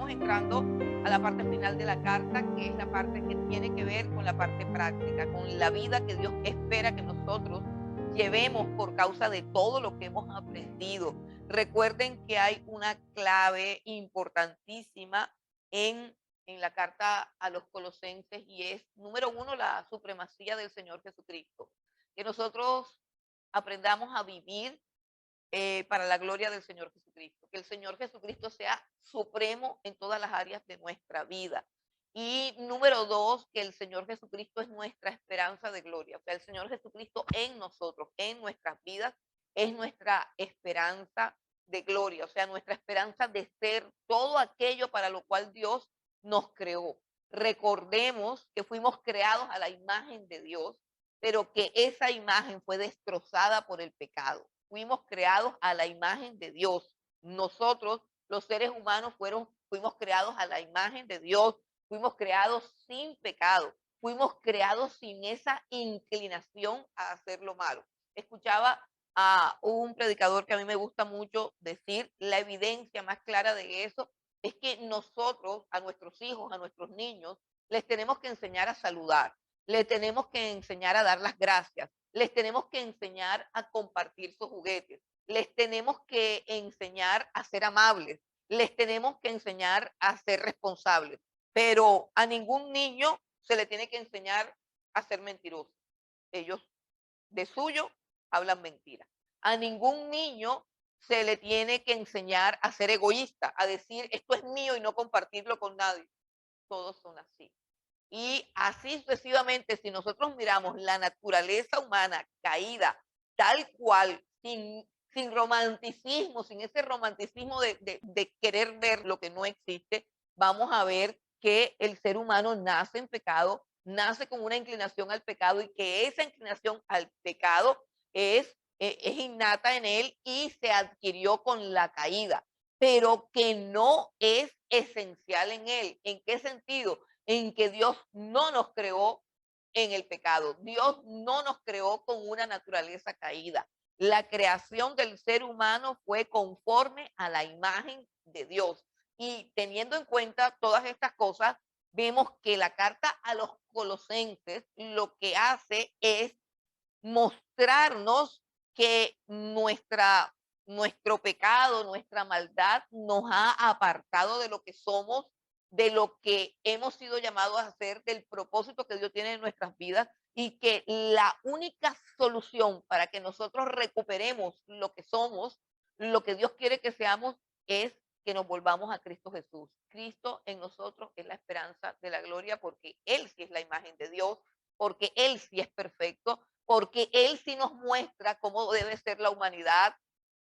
estamos entrando a la parte final de la carta, que es la parte que tiene que ver con la parte práctica, con la vida que Dios espera que nosotros llevemos por causa de todo lo que hemos aprendido. Recuerden que hay una clave importantísima en, en la carta a los colosenses y es, número uno, la supremacía del Señor Jesucristo. Que nosotros aprendamos a vivir para la gloria del Señor Jesucristo. Que el Señor Jesucristo sea supremo en todas las áreas de nuestra vida. Y número dos, que el Señor Jesucristo es nuestra esperanza de gloria. O sea, el Señor Jesucristo en nosotros, en nuestras vidas, es nuestra esperanza de gloria. O sea, nuestra esperanza de ser todo aquello para lo cual Dios nos creó. Recordemos que fuimos creados a la imagen de Dios, pero que esa imagen fue destrozada por el pecado. Fuimos creados a la imagen de Dios. Nosotros, los seres humanos, fuimos creados a la imagen de Dios. Fuimos creados sin pecado. Fuimos creados sin esa inclinación a hacer lo malo. Escuchaba a un predicador que a mí me gusta mucho decir, la evidencia más clara de eso es que nosotros, a nuestros hijos, a nuestros niños, les tenemos que enseñar a saludar, les tenemos que enseñar a dar las gracias, les tenemos que enseñar a compartir sus juguetes, les tenemos que enseñar a ser amables, les tenemos que enseñar a ser responsables, pero a ningún niño se le tiene que enseñar a ser mentiroso. Ellos de suyo hablan mentira. A ningún niño se le tiene que enseñar a ser egoísta, a decir esto es mío y no compartirlo con nadie. Todos son así. Y así sucesivamente, si nosotros miramos la naturaleza humana caída tal cual, sin romanticismo, sin ese romanticismo de querer ver lo que no existe, vamos a ver que el ser humano nace en pecado, nace con una inclinación al pecado y que esa inclinación al pecado es innata en él y se adquirió con la caída, pero que no es esencial en él. ¿En qué sentido? En que Dios no nos creó en el pecado. Dios no nos creó con una naturaleza caída. La creación del ser humano fue conforme a la imagen de Dios. Y teniendo en cuenta todas estas cosas, vemos que la carta a los colosenses lo que hace es mostrarnos que nuestro pecado, nuestra maldad nos ha apartado de lo que somos, de lo que hemos sido llamados a hacer, del propósito que Dios tiene en nuestras vidas y que la única solución para que nosotros recuperemos lo que somos, lo que Dios quiere que seamos, es que nos volvamos a Cristo Jesús. Cristo en nosotros es la esperanza de la gloria porque Él sí es la imagen de Dios, porque Él sí es perfecto, porque Él sí nos muestra cómo debe ser la humanidad,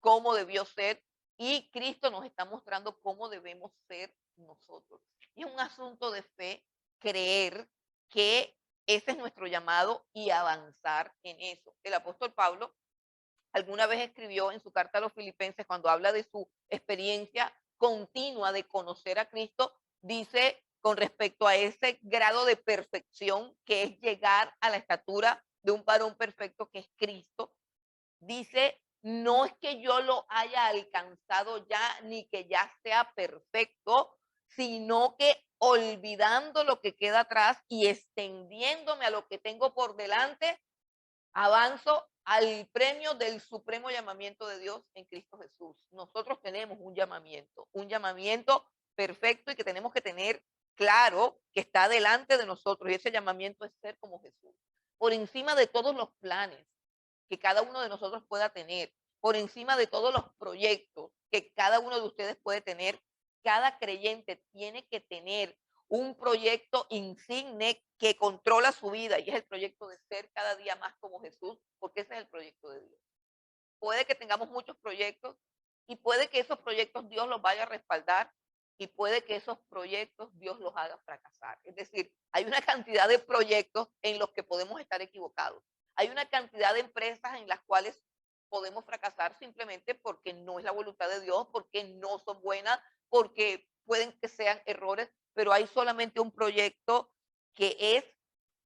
cómo debió ser, y Cristo nos está mostrando cómo debemos ser nosotros. Y es un asunto de fe creer que ese es nuestro llamado y avanzar en eso. El apóstol Pablo alguna vez escribió en su carta a los filipenses, cuando habla de su experiencia continua de conocer a Cristo, dice con respecto a ese grado de perfección que es llegar a la estatura de un varón perfecto que es Cristo, dice, no es que yo lo haya alcanzado ya, ni que ya sea perfecto, sino que olvidando lo que queda atrás y extendiéndome a lo que tengo por delante, avanzo al premio del supremo llamamiento de Dios en Cristo Jesús. Nosotros tenemos un llamamiento perfecto y que tenemos que tener claro que está delante de nosotros y ese llamamiento es ser como Jesús. Por encima de todos los planes que cada uno de nosotros pueda tener, por encima de todos los proyectos que cada uno de ustedes puede tener, cada creyente tiene que tener un proyecto insigne que controla su vida y es el proyecto de ser cada día más como Jesús, porque ese es el proyecto de Dios. Puede que tengamos muchos proyectos y puede que esos proyectos Dios los vaya a respaldar y puede que esos proyectos Dios los haga fracasar. Es decir, hay una cantidad de proyectos en los que podemos estar equivocados. Hay una cantidad de empresas en las cuales podemos fracasar simplemente porque no es la voluntad de Dios, porque no son buenas, porque pueden que sean errores, pero hay solamente un proyecto que es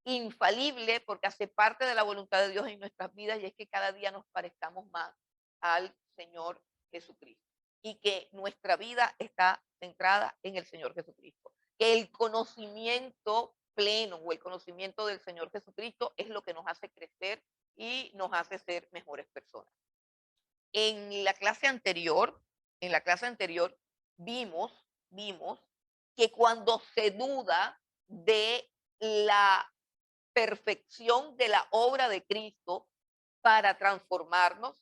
infalible porque hace parte de la voluntad de Dios en nuestras vidas y es que cada día nos parezcamos más al Señor Jesucristo. y que nuestra vida está centrada en el Señor Jesucristo. Que el conocimiento pleno o el conocimiento del Señor Jesucristo es lo que nos hace crecer y nos hace ser mejores personas. En la clase anterior, en la clase anterior vimos que cuando se duda de la perfección de la obra de Cristo para transformarnos,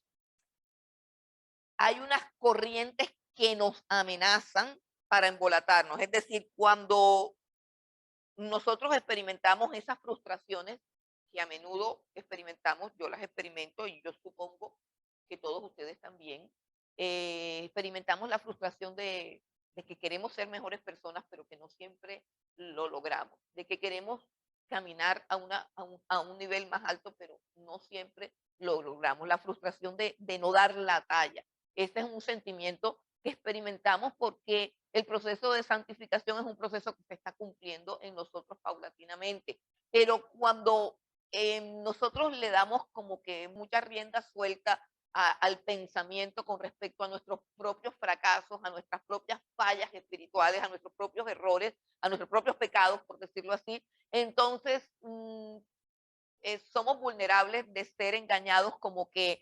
hay unas corrientes que nos amenazan para embolatarnos. Es decir, cuando nosotros experimentamos esas frustraciones que a menudo experimentamos, yo las experimento y yo supongo que todos ustedes también, experimentamos la frustración de que queremos ser mejores personas, pero que no siempre lo logramos, de que queremos caminar a un nivel más alto, pero no siempre lo logramos. La frustración de no dar la talla. Ese es un sentimiento que experimentamos porque el proceso de santificación es un proceso que se está cumpliendo en nosotros paulatinamente. Pero cuando nosotros le damos como que mucha rienda suelta al pensamiento con respecto a nuestros propios fracasos, a nuestras propias fallas espirituales, a nuestros propios errores, a nuestros propios pecados, por decirlo así, entonces somos vulnerables de ser engañados como que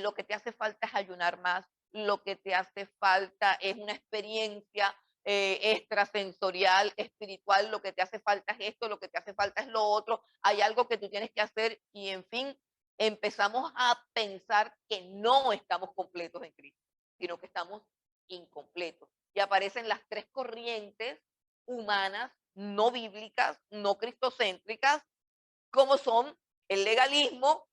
lo que te hace falta es ayunar más, lo que te hace falta es una experiencia extrasensorial, espiritual, lo que te hace falta es esto, lo que te hace falta es lo otro, hay algo que tú tienes que hacer y en fin, empezamos a pensar que no estamos completos en Cristo, sino que estamos incompletos. Y aparecen las tres corrientes humanas, no bíblicas, no cristocéntricas, como son el legalismo,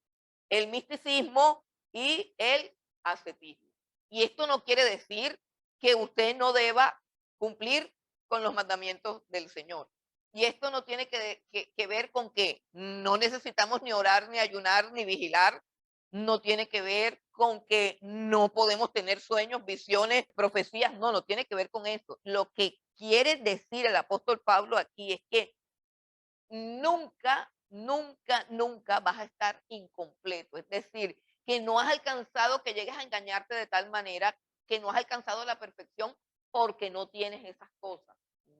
el misticismo y el ascetismo. Y esto no quiere decir que usted no deba cumplir con los mandamientos del Señor. Y esto no tiene que ver con que no necesitamos ni orar, ni ayunar, ni vigilar. No tiene que ver con que no podemos tener sueños, visiones, profecías. No, no tiene que ver con eso. Lo que quiere decir el apóstol Pablo aquí es que nunca, nunca, nunca vas a estar incompleto. Es decir, que no has alcanzado, que llegues a engañarte de tal manera que no has alcanzado la perfección porque no tienes esas cosas.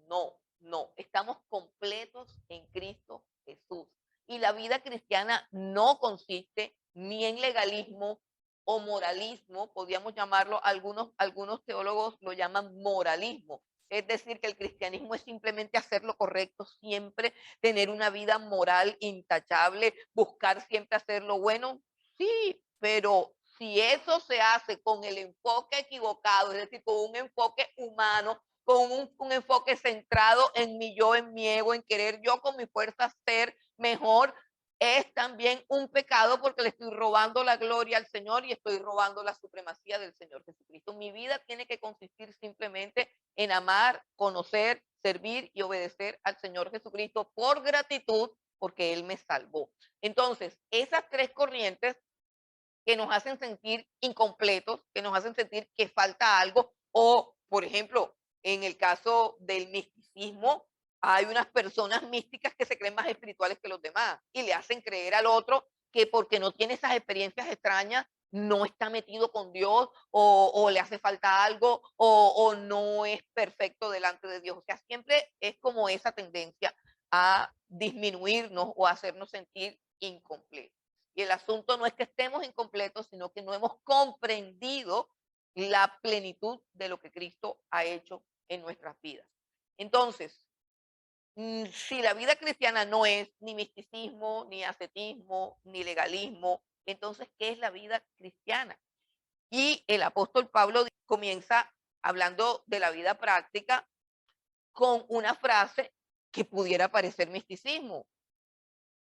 No, no, estamos completos en Cristo Jesús. Y la vida cristiana no consiste ni en legalismo o moralismo, podríamos llamarlo, algunos teólogos lo llaman moralismo. Es decir, que el cristianismo es simplemente hacer lo correcto siempre, tener una vida moral intachable, buscar siempre hacer lo bueno. Sí, pero si eso se hace con el enfoque equivocado, es decir, con un enfoque humano, con un enfoque centrado en mi yo, en mi ego, en querer yo con mi fuerza ser mejor, es también un pecado porque le estoy robando la gloria al Señor y estoy robando la supremacía del Señor Jesucristo. Mi vida tiene que consistir simplemente en amar, conocer, servir y obedecer al Señor Jesucristo por gratitud porque Él me salvó. Entonces, esas tres corrientes que nos hacen sentir incompletos, que nos hacen sentir que falta algo, o, por ejemplo, en el caso del misticismo, hay unas personas místicas que se creen más espirituales que los demás y le hacen creer al otro que porque no tiene esas experiencias extrañas, no está metido con Dios o le hace falta algo o no es perfecto delante de Dios. O sea, siempre es como esa tendencia a disminuirnos o a hacernos sentir incompletos. Y el asunto no es que estemos incompletos, sino que no hemos comprendido la plenitud de lo que Cristo ha hecho en nuestras vidas. Entonces, si la vida cristiana no es ni misticismo, ni ascetismo, ni legalismo, entonces, ¿qué es la vida cristiana? Y el apóstol Pablo comienza hablando de la vida práctica con una frase que pudiera parecer misticismo,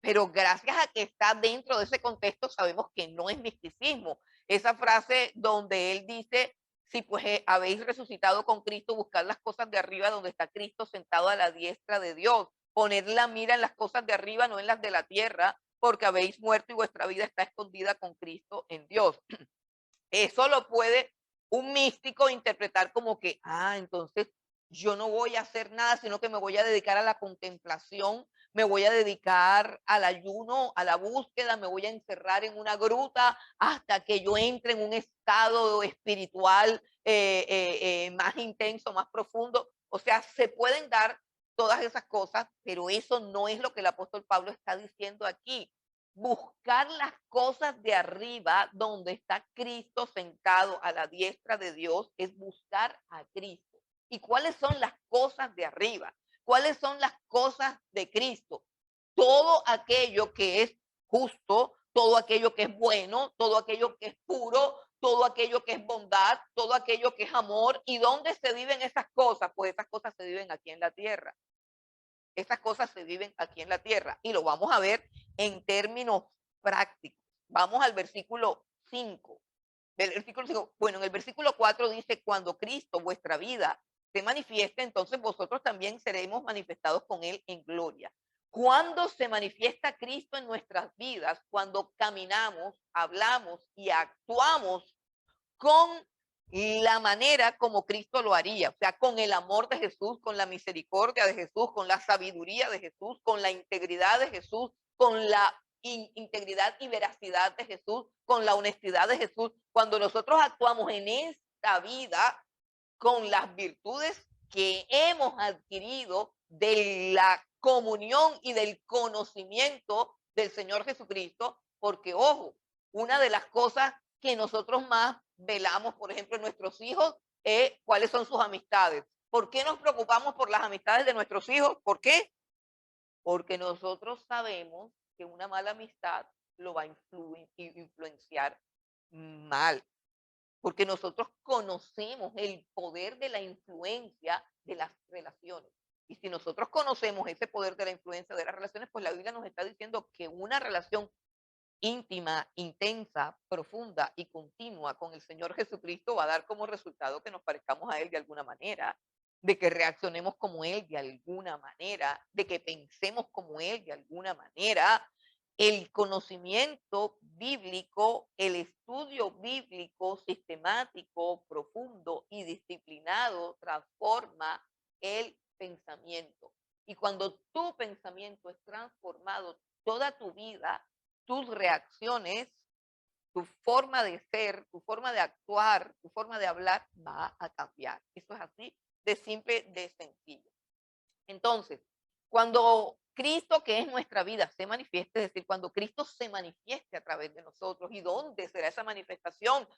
pero gracias a que está dentro de ese contexto sabemos que no es misticismo. Esa frase donde él dice, si pues habéis resucitado con Cristo, buscad las cosas de arriba donde está Cristo sentado a la diestra de Dios. Poned la mira en las cosas de arriba, no en las de la tierra, porque habéis muerto y vuestra vida está escondida con Cristo en Dios. Eso lo puede un místico interpretar como que, entonces yo no voy a hacer nada, sino que me voy a dedicar a la contemplación, me voy a dedicar al ayuno, a la búsqueda, me voy a encerrar en una gruta hasta que yo entre en un estado espiritual más intenso, más profundo. O sea, se pueden dar todas esas cosas, pero eso no es lo que el apóstol Pablo está diciendo aquí. Buscar las cosas de arriba donde está Cristo sentado a la diestra de Dios es buscar a Cristo. ¿Y cuáles son las cosas de arriba? ¿Cuáles son las cosas de Cristo? Todo aquello que es justo, todo aquello que es bueno, todo aquello que es puro, todo aquello que es bondad, todo aquello que es amor. ¿Y dónde se viven esas cosas? Pues esas cosas se viven aquí en la tierra. Esas cosas se viven aquí en la tierra y lo vamos a ver en términos prácticos. Vamos al versículo 5. Del versículo 5. Bueno, en el versículo 4 dice, cuando Cristo, vuestra vida, se manifieste, entonces vosotros también seremos manifestados con Él en gloria. Cuando se manifiesta Cristo en nuestras vidas, cuando caminamos, hablamos y actuamos con la manera como Cristo lo haría, o sea, con el amor de Jesús, con la misericordia de Jesús, con la sabiduría de Jesús, con la integridad de Jesús, con la integridad y veracidad de Jesús, con la honestidad de Jesús. Cuando nosotros actuamos en esta vida con las virtudes que hemos adquirido de la comunión y del conocimiento del Señor Jesucristo, porque ojo, una de las cosas que nosotros más velamos, por ejemplo, en nuestros hijos, es cuáles son sus amistades. ¿Por qué nos preocupamos por las amistades de nuestros hijos? ¿Por qué? Porque nosotros sabemos que una mala amistad lo va a influenciar mal, porque nosotros conocemos el poder de la influencia de las relaciones. Y si nosotros conocemos ese poder de la influencia de las relaciones, pues la Biblia nos está diciendo que una relación íntima, intensa, profunda y continua con el Señor Jesucristo va a dar como resultado que nos parezcamos a Él de alguna manera, de que reaccionemos como Él de alguna manera, de que pensemos como Él de alguna manera. El conocimiento bíblico, el estudio bíblico sistemático, profundo y disciplinado transforma el pensamiento. Y cuando tu pensamiento es transformado, toda tu vida, tus reacciones, tu forma de ser, tu forma de actuar, tu forma de hablar va a cambiar. Eso es así de simple, de sencillo. Entonces, cuando Cristo, que es nuestra vida, se manifieste, es decir, cuando Cristo se manifieste a través de nosotros, ¿y dónde será esa manifestación?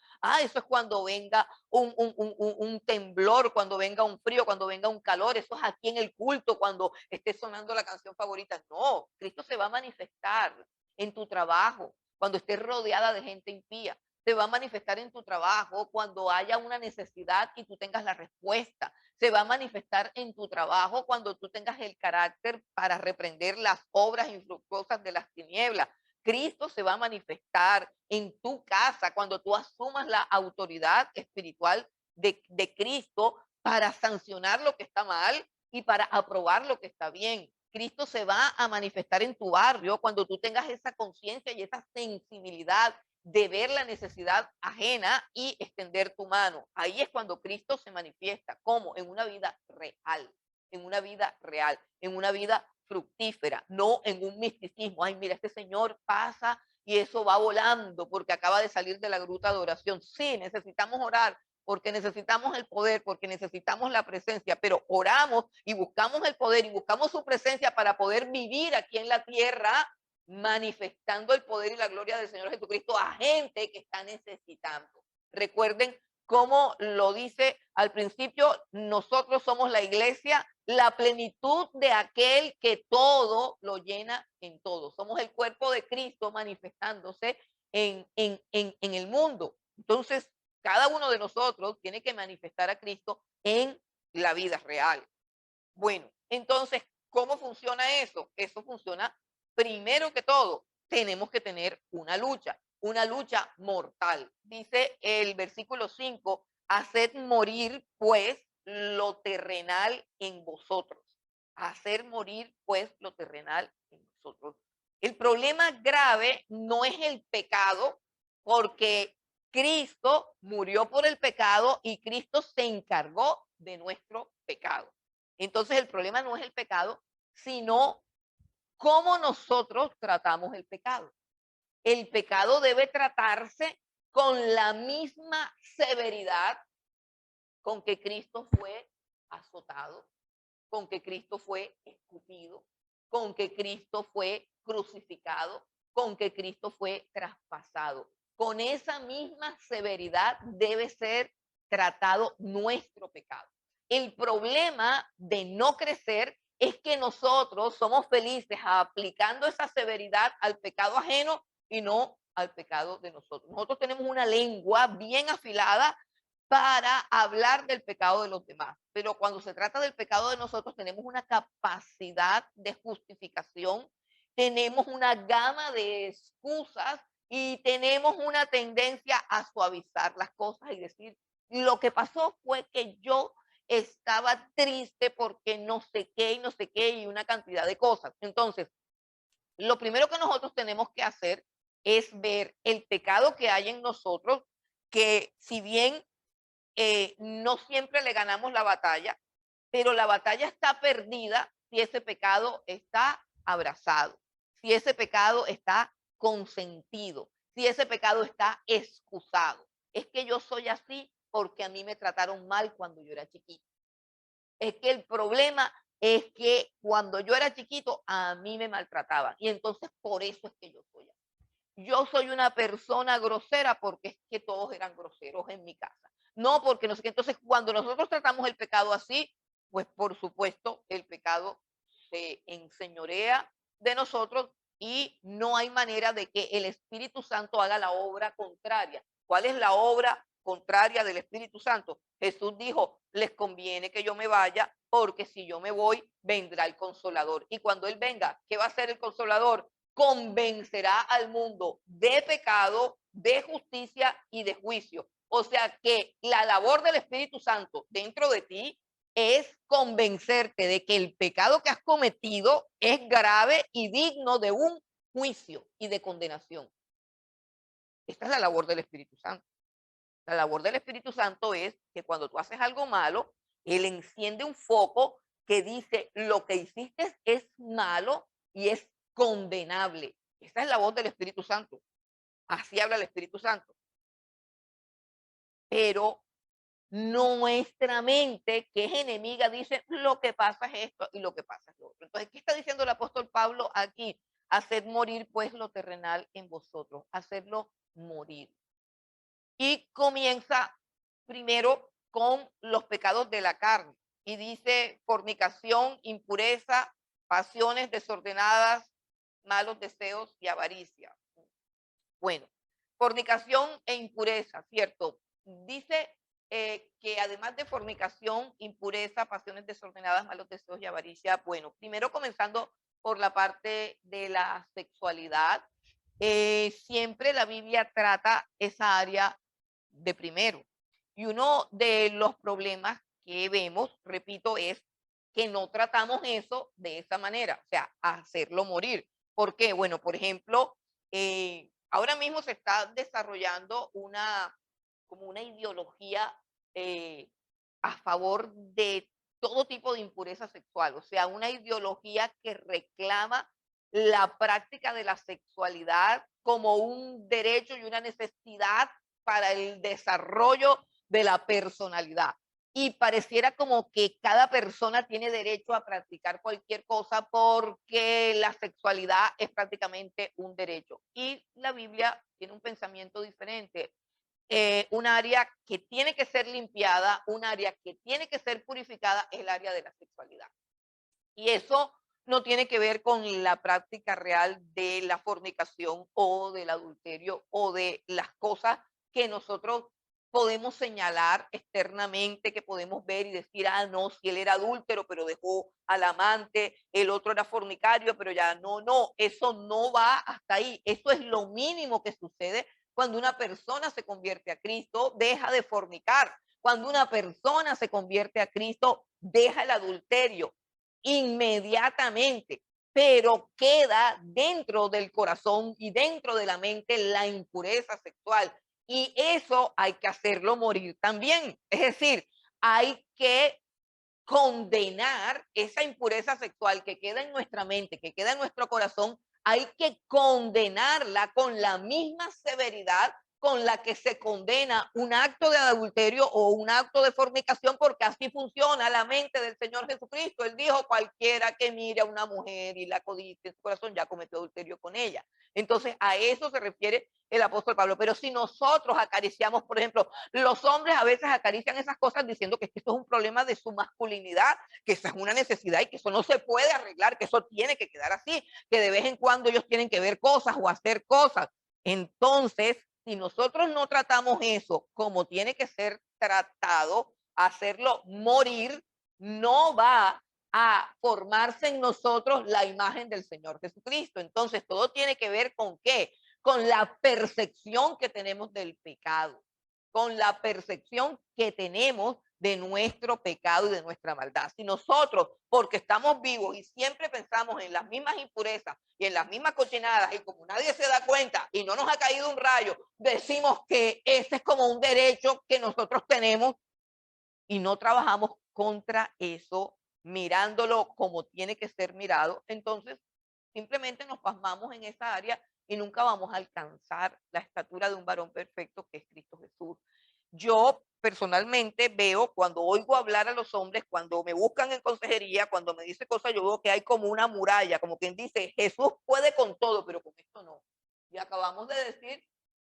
Eso es cuando venga un temblor, cuando venga un frío, cuando venga un calor, eso es aquí en el culto, cuando esté sonando la canción favorita. No, Cristo se va a manifestar en tu trabajo, cuando estés rodeada de gente impía. Se va a manifestar en tu trabajo cuando haya una necesidad y tú tengas la respuesta. Se va a manifestar en tu trabajo cuando tú tengas el carácter para reprender las obras infructuosas de las tinieblas. Cristo se va a manifestar en tu casa cuando tú asumas la autoridad espiritual de Cristo para sancionar lo que está mal y para aprobar lo que está bien. Cristo se va a manifestar en tu barrio cuando tú tengas esa conciencia y esa sensibilidad de ver la necesidad ajena y extender tu mano. Ahí es cuando Cristo se manifiesta, como en una vida real, en una vida real, en una vida fructífera, no en un misticismo. Ay, mira, este señor pasa y eso va volando porque acaba de salir de la gruta de oración. Sí, necesitamos orar porque necesitamos el poder, porque necesitamos la presencia, pero oramos y buscamos el poder y buscamos su presencia para poder vivir aquí en la tierra manifestando el poder y la gloria del Señor Jesucristo a gente que está necesitando. Recuerden cómo lo dice al principio, nosotros somos la iglesia, la plenitud de aquel que todo lo llena en todo. Somos el cuerpo de Cristo manifestándose en el mundo. Entonces, cada uno de nosotros tiene que manifestar a Cristo en la vida real. Bueno, entonces, ¿cómo funciona eso? Eso funciona, primero que todo, tenemos que tener una lucha mortal. Dice el versículo 5, haced morir pues lo terrenal en vosotros. Hacer morir pues lo terrenal en vosotros. El problema grave no es el pecado, porque Cristo murió por el pecado y Cristo se encargó de nuestro pecado. Entonces el problema no es el pecado, sino cómo nosotros tratamos el pecado. El pecado debe tratarse con la misma severidad con que Cristo fue azotado, con que Cristo fue escupido, con que Cristo fue crucificado, con que Cristo fue traspasado. Con esa misma severidad debe ser tratado nuestro pecado. El problema de no crecer es que nosotros somos felices aplicando esa severidad al pecado ajeno y no al pecado de nosotros. Nosotros tenemos una lengua bien afilada para hablar del pecado de los demás. Pero cuando se trata del pecado de nosotros, tenemos una capacidad de justificación, tenemos una gama de excusas y tenemos una tendencia a suavizar las cosas y decir, lo que pasó fue que yo estaba triste porque no sé qué y no sé qué y una cantidad de cosas. Entonces, lo primero que nosotros tenemos que hacer es ver el pecado que hay en nosotros, que si bien no siempre le ganamos la batalla, pero la batalla está perdida si ese pecado está abrazado, si ese pecado está consentido, si ese pecado está excusado. Es que yo soy así porque a mí me trataron mal cuando yo era chiquito. Es que el problema es que cuando yo era chiquito a mí me maltrataban y entonces por eso es que yo soy así. Yo soy una persona grosera porque es que todos eran groseros en mi casa. No porque no sé qué. Entonces, cuando nosotros tratamos el pecado así, pues por supuesto el pecado se enseñorea de nosotros y no hay manera de que el Espíritu Santo haga la obra contraria. ¿Cuál es la obra contraria del Espíritu Santo? Jesús dijo, les conviene que yo me vaya porque si yo me voy, vendrá el Consolador. Y cuando Él venga, ¿qué va a hacer el Consolador? Convencerá al mundo de pecado, de justicia y de juicio. O sea que la labor del Espíritu Santo dentro de ti es convencerte de que el pecado que has cometido es grave y digno de un juicio y de condenación. Esta es la labor del Espíritu Santo. La labor del Espíritu Santo es que cuando tú haces algo malo, Él enciende un foco que dice lo que hiciste es malo y es condenable. Esa es la voz del Espíritu Santo. Así habla el Espíritu Santo. Pero nuestra mente, que es enemiga, dice lo que pasa es esto y lo que pasa es lo otro. Entonces, ¿qué está diciendo el apóstol Pablo aquí? Haced morir pues lo terrenal en vosotros, hacerlo morir. Y comienza primero con los pecados de la carne. Y dice fornicación, impureza, pasiones desordenadas, malos deseos y avaricia. Bueno, fornicación e impureza, ¿cierto? Dice que además de fornicación, impureza, pasiones desordenadas, malos deseos y avaricia, bueno, primero comenzando por la parte de la sexualidad, siempre la Biblia trata esa área de primero. Y uno de los problemas que vemos, repito, es que no tratamos eso de esa manera, o sea, hacerlo morir. ¿Por qué? Bueno, por ejemplo, ahora mismo se está desarrollando como una ideología a favor de todo tipo de impureza sexual, o sea, una ideología que reclama la práctica de la sexualidad como un derecho y una necesidad para el desarrollo de la personalidad. Y pareciera como que cada persona tiene derecho a practicar cualquier cosa porque la sexualidad es prácticamente un derecho. Y la Biblia tiene un pensamiento diferente. Un área que tiene que ser limpiada, un área que tiene que ser purificada es el área de la sexualidad. Y eso no tiene que ver con la práctica real de la fornicación o del adulterio o de las cosas que nosotros podemos señalar externamente, que podemos ver y decir, ah, no, si él era adúltero, pero dejó al amante, el otro era fornicario, pero ya no, eso no va hasta ahí. Eso es lo mínimo que sucede cuando una persona se convierte a Cristo, deja de fornicar. Cuando una persona se convierte a Cristo, deja el adulterio inmediatamente, pero queda dentro del corazón y dentro de la mente la impureza sexual. Y eso hay que hacerlo morir también. Es decir, hay que condenar esa impureza sexual que queda en nuestra mente, que queda en nuestro corazón, hay que condenarla con la misma severidad con la que se condena un acto de adulterio o un acto de fornicación, porque así funciona la mente del Señor Jesucristo. Él dijo, cualquiera que mire a una mujer y la codicia en su corazón ya cometió adulterio con ella. Entonces, a eso se refiere el apóstol Pablo. Pero si nosotros acariciamos, por ejemplo, los hombres a veces acarician esas cosas diciendo que esto es un problema de su masculinidad, que esa es una necesidad y que eso no se puede arreglar, que eso tiene que quedar así, que de vez en cuando ellos tienen que ver cosas o hacer cosas. Entonces, si nosotros no tratamos eso como tiene que ser tratado, hacerlo morir, no va a formarse en nosotros la imagen del Señor Jesucristo. Entonces, todo tiene que ver con qué? Con la percepción que tenemos del pecado, con la percepción que tenemos de nuestro pecado y de nuestra maldad. Si nosotros, porque estamos vivos y siempre pensamos en las mismas impurezas y en las mismas cochinadas, y como nadie se da cuenta y no nos ha caído un rayo, decimos que ese es como un derecho que nosotros tenemos y no trabajamos contra eso, mirándolo como tiene que ser mirado, entonces simplemente nos pasmamos en esa área y nunca vamos a alcanzar la estatura de un varón perfecto que es Cristo Jesús. Yo personalmente veo, cuando oigo hablar a los hombres, cuando me buscan en consejería, cuando me dice cosas, yo veo que hay como una muralla, como quien dice, Jesús puede con todo, pero con esto no. Y acabamos de decir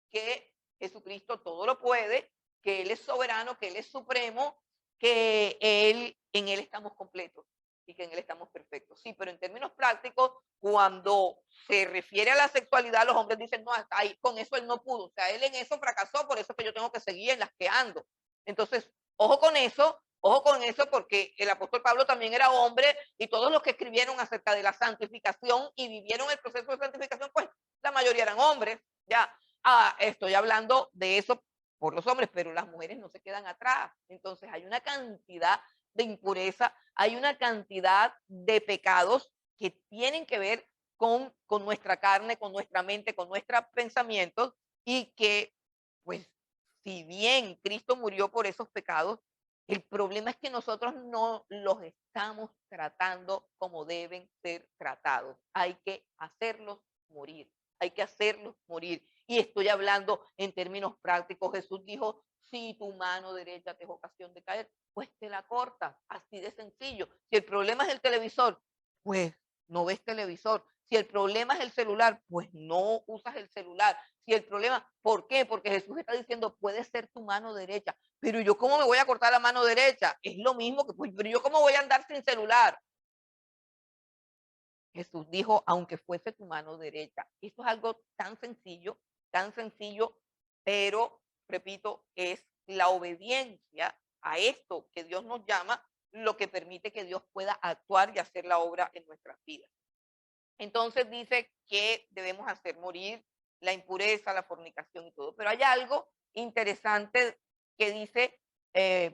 que Jesucristo todo lo puede, que Él es soberano, que Él es supremo, que en Él estamos completos y que en Él estamos perfectos. Sí, pero en términos prácticos, cuando se refiere a la sexualidad, los hombres dicen, no, hasta ahí, con eso Él no pudo. O sea, Él en eso fracasó, por eso es que yo tengo que seguir en las que ando. Entonces, ojo con eso, porque el apóstol Pablo también era hombre y todos los que escribieron acerca de la santificación y vivieron el proceso de santificación, pues la mayoría eran hombres, ya. Estoy hablando de eso por los hombres, pero las mujeres no se quedan atrás. Entonces hay una cantidad de impureza, hay una cantidad de pecados que tienen que ver con nuestra carne, con nuestra mente, con nuestros pensamientos y que, pues, si bien Cristo murió por esos pecados, el problema es que nosotros no los estamos tratando como deben ser tratados. Hay que hacerlos morir, hay que hacerlos morir. Y estoy hablando en términos prácticos. Jesús dijo, si tu mano derecha te es ocasión de caer, pues te la cortas, así de sencillo. Si el problema es el televisor, pues no ves televisor. Si el problema es el celular, pues no usas el celular. Si el problema, ¿por qué? Porque Jesús está diciendo, puede ser tu mano derecha. Pero yo, ¿cómo me voy a cortar la mano derecha? Es lo mismo que, pues, pero yo, ¿cómo voy a andar sin celular? Jesús dijo, aunque fuese tu mano derecha. Esto es algo tan sencillo, pero, repito, es la obediencia a esto que Dios nos llama, lo que permite que Dios pueda actuar y hacer la obra en nuestras vidas. Entonces dice que debemos hacer morir la impureza, la fornicación y todo. Pero hay algo interesante que dice,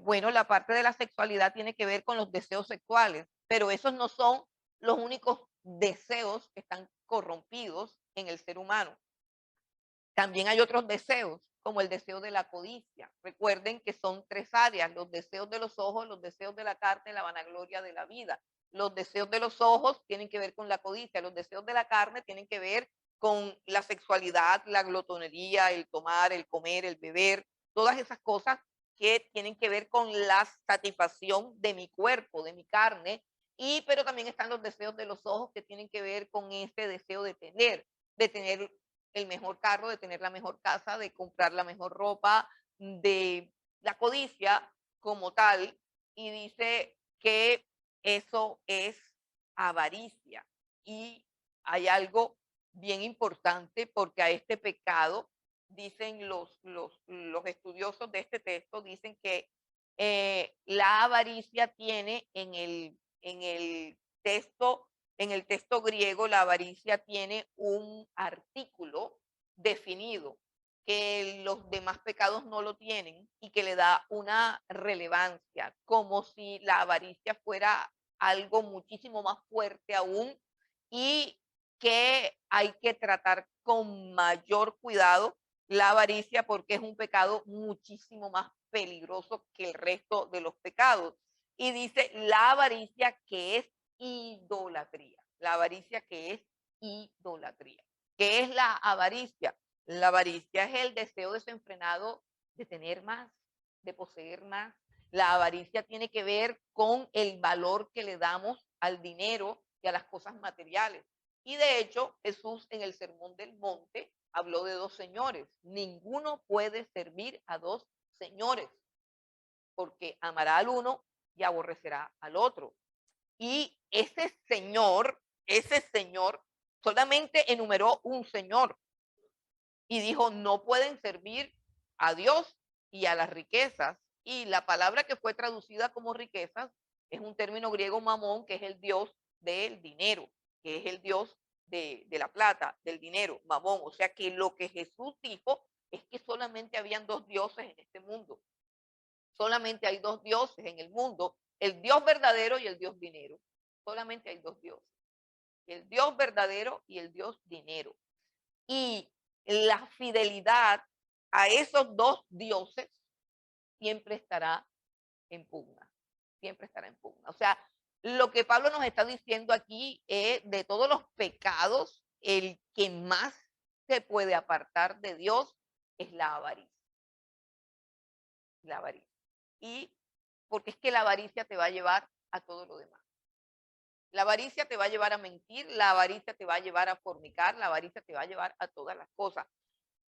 bueno, la parte de la sexualidad tiene que ver con los deseos sexuales, pero esos no son los únicos deseos que están corrompidos en el ser humano. También hay otros deseos, como el deseo de la codicia. Recuerden que son tres áreas: los deseos de los ojos, los deseos de la carne, la vanagloria de la vida. Los deseos de los ojos tienen que ver con la codicia, los deseos de la carne tienen que ver con la sexualidad, la glotonería, el tomar, el comer, el beber, todas esas cosas que tienen que ver con la satisfacción de mi cuerpo, de mi carne, pero también están los deseos de los ojos que tienen que ver con este deseo de tener el mejor carro, de tener la mejor casa, de comprar la mejor ropa, de la codicia como tal. Y dice que eso es avaricia. Y hay algo bien importante, porque a este pecado, dicen los estudiosos de este texto, dicen que la avaricia tiene en el texto griego, la avaricia tiene un artículo definido que los demás pecados no lo tienen y que le da una relevancia, como si la avaricia fuera algo muchísimo más fuerte aún y que hay que tratar con mayor cuidado la avaricia, porque es un pecado muchísimo más peligroso que el resto de los pecados. Y dice la avaricia, que es idolatría. La avaricia, que es idolatría. ¿Qué es la avaricia? La avaricia es el deseo desenfrenado de tener más, de poseer más. La avaricia tiene que ver con el valor que le damos al dinero y a las cosas materiales. Y de hecho, Jesús en el Sermón del Monte habló de dos señores. Ninguno puede servir a dos señores, porque amará al uno y aborrecerá al otro. Y ese señor solamente enumeró un señor y dijo, no pueden servir a Dios y a las riquezas. Y la palabra que fue traducida como riquezas es un término griego mamón, que es el dios del dinero, que es el dios de la plata, del dinero, mamón. O sea que lo que Jesús dijo es que solamente habían dos dioses en este mundo. Solamente hay dos dioses en el mundo, el Dios verdadero y el Dios dinero. Solamente hay dos dioses, el Dios verdadero y el Dios dinero. Y la fidelidad a esos dos dioses siempre estará en pugna, siempre estará en pugna. O sea, lo que Pablo nos está diciendo aquí es de todos los pecados, el que más se puede apartar de Dios es la avaricia. La avaricia. Y porque es que la avaricia te va a llevar a todo lo demás. La avaricia te va a llevar a mentir, la avaricia te va a llevar a fornicar, la avaricia te va a llevar a todas las cosas.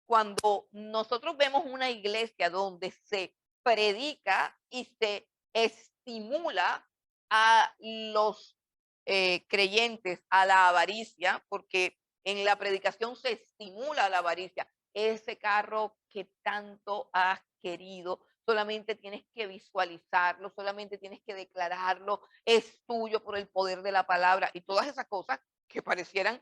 Cuando nosotros vemos una iglesia donde se predica y se estimula a los creyentes a la avaricia, porque en la predicación se estimula la avaricia, ese carro que tanto has querido, solamente tienes que visualizarlo, solamente tienes que declararlo, es tuyo por el poder de la palabra y todas esas cosas que parecieran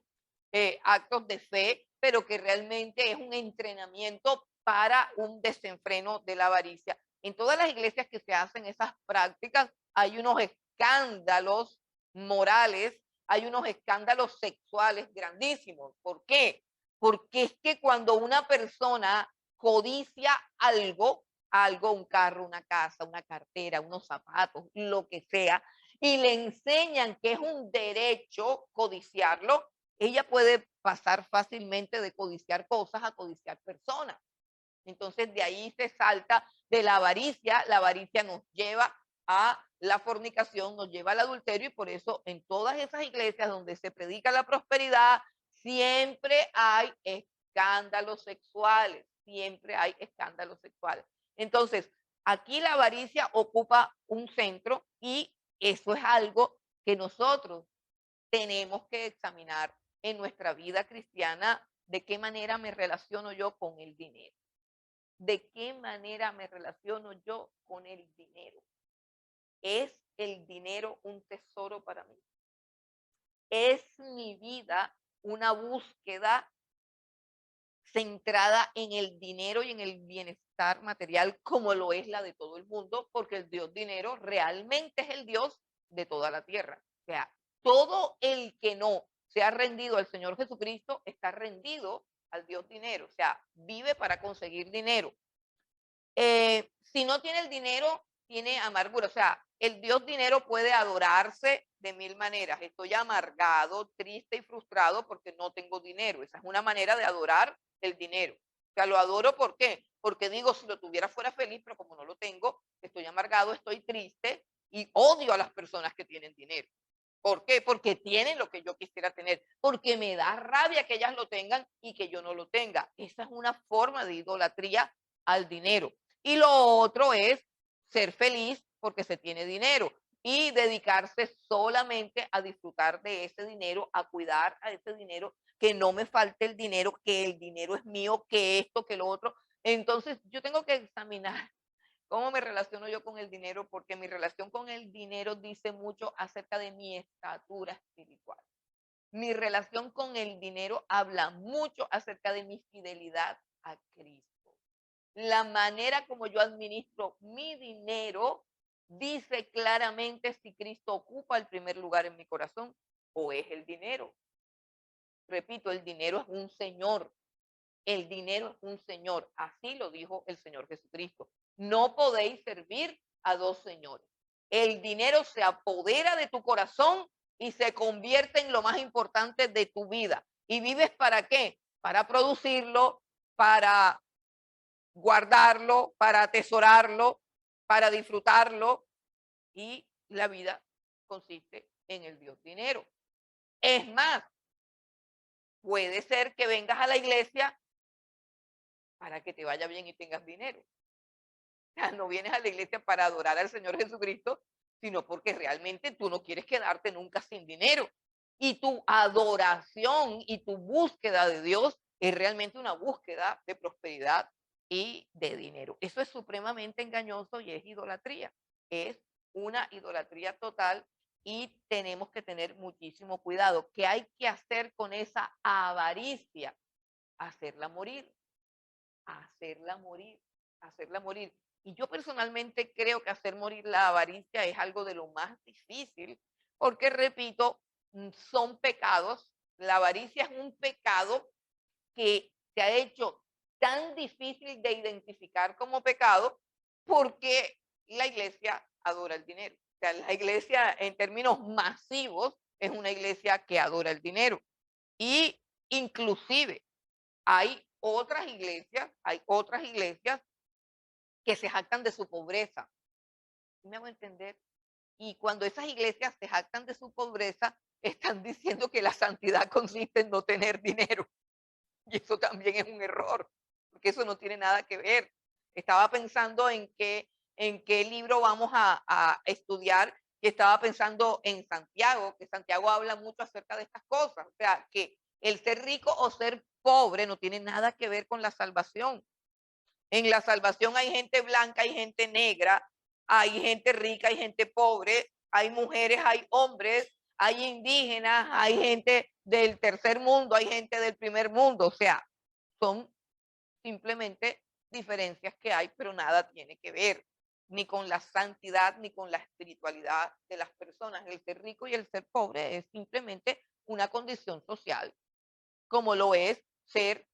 actos de fe, pero que realmente es un entrenamiento para un desenfreno de la avaricia. En todas las iglesias que se hacen esas prácticas hay unos escándalos morales, hay unos escándalos sexuales grandísimos. ¿Por qué? Porque es que cuando una persona codicia algo, un carro, una casa, una cartera, unos zapatos, lo que sea, y le enseñan que es un derecho codiciarlo, ella puede pasar fácilmente de codiciar cosas a codiciar personas. Entonces de ahí se salta de la avaricia nos lleva a la fornicación, nos lleva al adulterio y por eso en todas esas iglesias donde se predica la prosperidad siempre hay escándalos sexuales, siempre hay escándalos sexuales. Entonces, aquí la avaricia ocupa un centro y eso es algo que nosotros tenemos que examinar en nuestra vida cristiana, de qué manera me relaciono yo con el dinero. ¿De qué manera me relaciono yo con el dinero? ¿Es el dinero un tesoro para mí? ¿Es mi vida una búsqueda centrada en el dinero y en el bienestar material como lo es la de todo el mundo? Porque el Dios dinero realmente es el Dios de toda la tierra. O sea, todo el que no se ha rendido al Señor Jesucristo está rendido al Dios dinero. O sea, vive para conseguir dinero. Si no tiene el dinero, tiene amargura. O sea, el Dios dinero puede adorarse de mil maneras. Estoy amargado, triste y frustrado porque no tengo dinero. Esa es una manera de adorar el dinero. O sea, lo adoro ¿por qué? Porque digo, si lo tuviera fuera feliz, pero como no lo tengo, estoy amargado, estoy triste y odio a las personas que tienen dinero. ¿Por qué? Porque tienen lo que yo quisiera tener, porque me da rabia que ellas lo tengan y que yo no lo tenga. Esa es una forma de idolatría al dinero. Y lo otro es ser feliz porque se tiene dinero y dedicarse solamente a disfrutar de ese dinero, a cuidar a ese dinero, que no me falte el dinero, que el dinero es mío, que esto, que lo otro. Entonces yo tengo que examinar cómo me relaciono yo con el dinero, porque mi relación con el dinero dice mucho acerca de mi estatura espiritual. Mi relación con el dinero habla mucho acerca de mi fidelidad a Cristo. La manera como yo administro mi dinero dice claramente si Cristo ocupa el primer lugar en mi corazón o es el dinero. Repito, el dinero es un señor. El dinero es un señor. Así lo dijo el Señor Jesucristo. No podéis servir a dos señores. el dinero se apodera de tu corazón y se convierte en lo más importante de tu vida. ¿Y vives para qué? Para producirlo, para guardarlo, para atesorarlo, para disfrutarlo. Y la vida consiste en el Dios dinero. Es más, puede ser que vengas a la iglesia para que te vaya bien y tengas dinero. O sea, no vienes a la iglesia para adorar al Señor Jesucristo, sino porque realmente tú no quieres quedarte nunca sin dinero. Y tu adoración y tu búsqueda de Dios es realmente una búsqueda de prosperidad y de dinero. Eso es supremamente engañoso y es idolatría. Es una idolatría total y tenemos que tener muchísimo cuidado. ¿Qué hay que hacer con esa avaricia? Hacerla morir, hacerla morir, hacerla morir. Y yo personalmente creo que hacer morir la avaricia es algo de lo más difícil, porque repito, son pecados. La avaricia es un pecado que se ha hecho tan difícil de identificar como pecado porque la iglesia adora el dinero. O sea, la iglesia en términos masivos es una iglesia que adora el dinero. Y inclusive hay otras iglesias que se jactan de su pobreza. ¿Sí me hago entender? Y cuando esas iglesias se jactan de su pobreza, están diciendo que la santidad consiste en no tener dinero. Y eso también es un error, porque eso no tiene nada que ver. Estaba pensando en qué libro vamos a estudiar y estaba pensando en Santiago, que Santiago habla mucho acerca de estas cosas. O sea, que el ser rico o ser pobre no tiene nada que ver con la salvación. En la salvación hay gente blanca, hay gente negra, hay gente rica, hay gente pobre, hay mujeres, hay hombres, hay indígenas, hay gente del tercer mundo, hay gente del primer mundo. O sea, son simplemente diferencias que hay, pero nada tiene que ver ni con la santidad ni con la espiritualidad de las personas. El ser rico y el ser pobre es simplemente una condición social, como lo es ser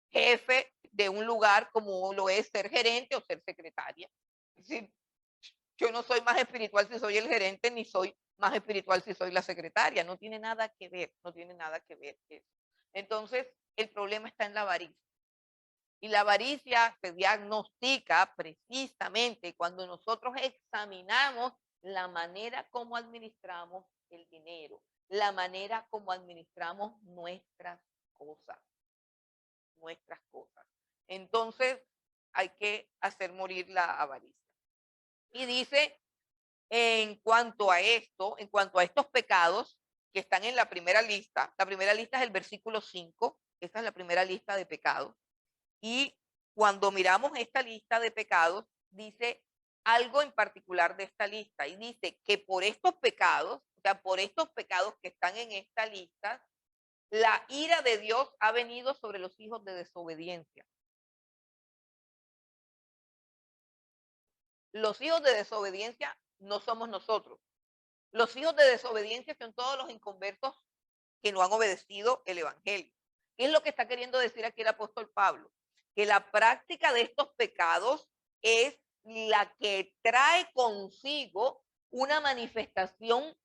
jefe de un lugar, como lo es ser gerente o ser secretaria. Es decir, yo no soy más espiritual si soy el gerente, ni soy más espiritual si soy la secretaria. No tiene nada que ver, no tiene nada que ver eso. Entonces, el problema está en la avaricia. Y la avaricia se diagnostica precisamente cuando nosotros examinamos la manera como administramos el dinero, la manera como administramos nuestras cosas. Entonces, hay que hacer morir la avaricia. Y dice, en cuanto a estos pecados que están en la primera lista es el versículo 5, esa es la primera lista de pecados. Y cuando miramos esta lista de pecados, dice algo en particular de esta lista y dice que por estos pecados, o sea, por estos pecados que están en esta lista, la ira de Dios ha venido sobre los hijos de desobediencia. Los hijos de desobediencia no somos nosotros. Los hijos de desobediencia son todos los inconversos que no han obedecido el evangelio. ¿Qué es lo que está queriendo decir aquí el apóstol Pablo? Que la práctica de estos pecados es la que trae consigo una manifestación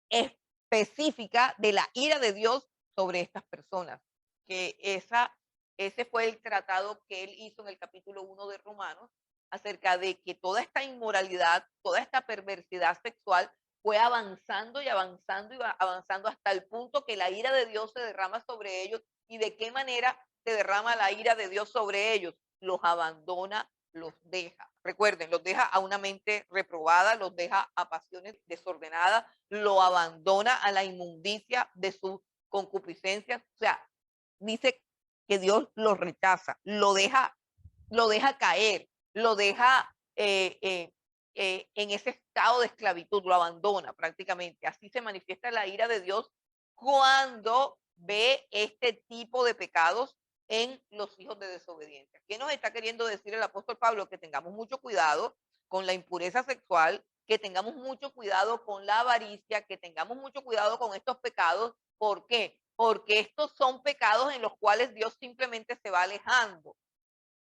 específica de la ira de Dios sobre estas personas. Que ese fue el tratado que él hizo en el capítulo 1 de Romanos acerca de que toda esta inmoralidad, toda esta perversidad sexual fue avanzando y avanzando y avanzando hasta el punto que la ira de Dios se derrama sobre ellos. ¿Y de qué manera se derrama la ira de Dios sobre ellos? Los abandona, los deja. Recuerden, los deja a una mente reprobada, los deja a pasiones desordenadas, lo abandona a la inmundicia de sus concupiscencias. O sea, dice que Dios lo rechaza, lo deja caer, lo deja en ese estado de esclavitud, lo abandona prácticamente. Así se manifiesta la ira de Dios cuando ve este tipo de pecados en los hijos de desobediencia. ¿Qué nos está queriendo decir el apóstol Pablo? Que tengamos mucho cuidado con la impureza sexual, que tengamos mucho cuidado con la avaricia, que tengamos mucho cuidado con estos pecados. ¿Por qué? Porque estos son pecados en los cuales Dios simplemente se va alejando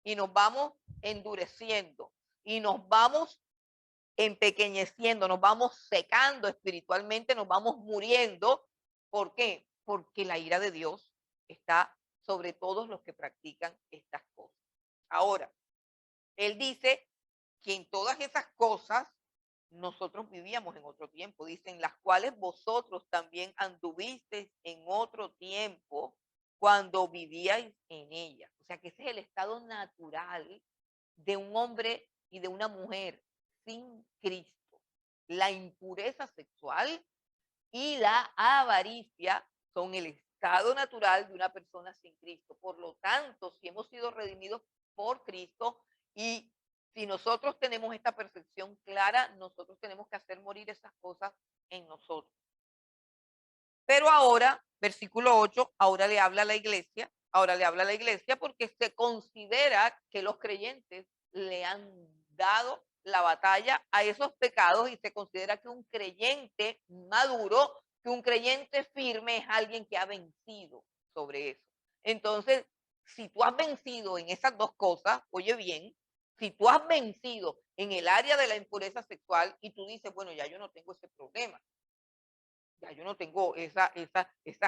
y nos vamos endureciendo y nos vamos empequeñeciendo, nos vamos secando espiritualmente, nos vamos muriendo. ¿Por qué? Porque la ira de Dios está sobre todos los que practican estas cosas. Ahora, él dice que en todas esas cosas nosotros vivíamos en otro tiempo, dicen, las cuales vosotros también anduvisteis en otro tiempo cuando vivíais en ellas. O sea que ese es el estado natural de un hombre y de una mujer sin Cristo. La impureza sexual y la avaricia son el estado natural de una persona sin Cristo. Por lo tanto, si hemos sido redimidos por Cristo y si nosotros tenemos esta percepción clara, nosotros tenemos que hacer morir esas cosas en nosotros. Pero ahora, versículo 8, ahora le habla a la iglesia, ahora le habla a la iglesia porque se considera que los creyentes le han dado la batalla a esos pecados y se considera que un creyente maduro, que un creyente firme es alguien que ha vencido sobre eso. Entonces, si tú has vencido en esas dos cosas, oye bien, si tú has vencido en el área de la impureza sexual y tú dices, bueno, ya yo no tengo ese problema, ya yo no tengo esas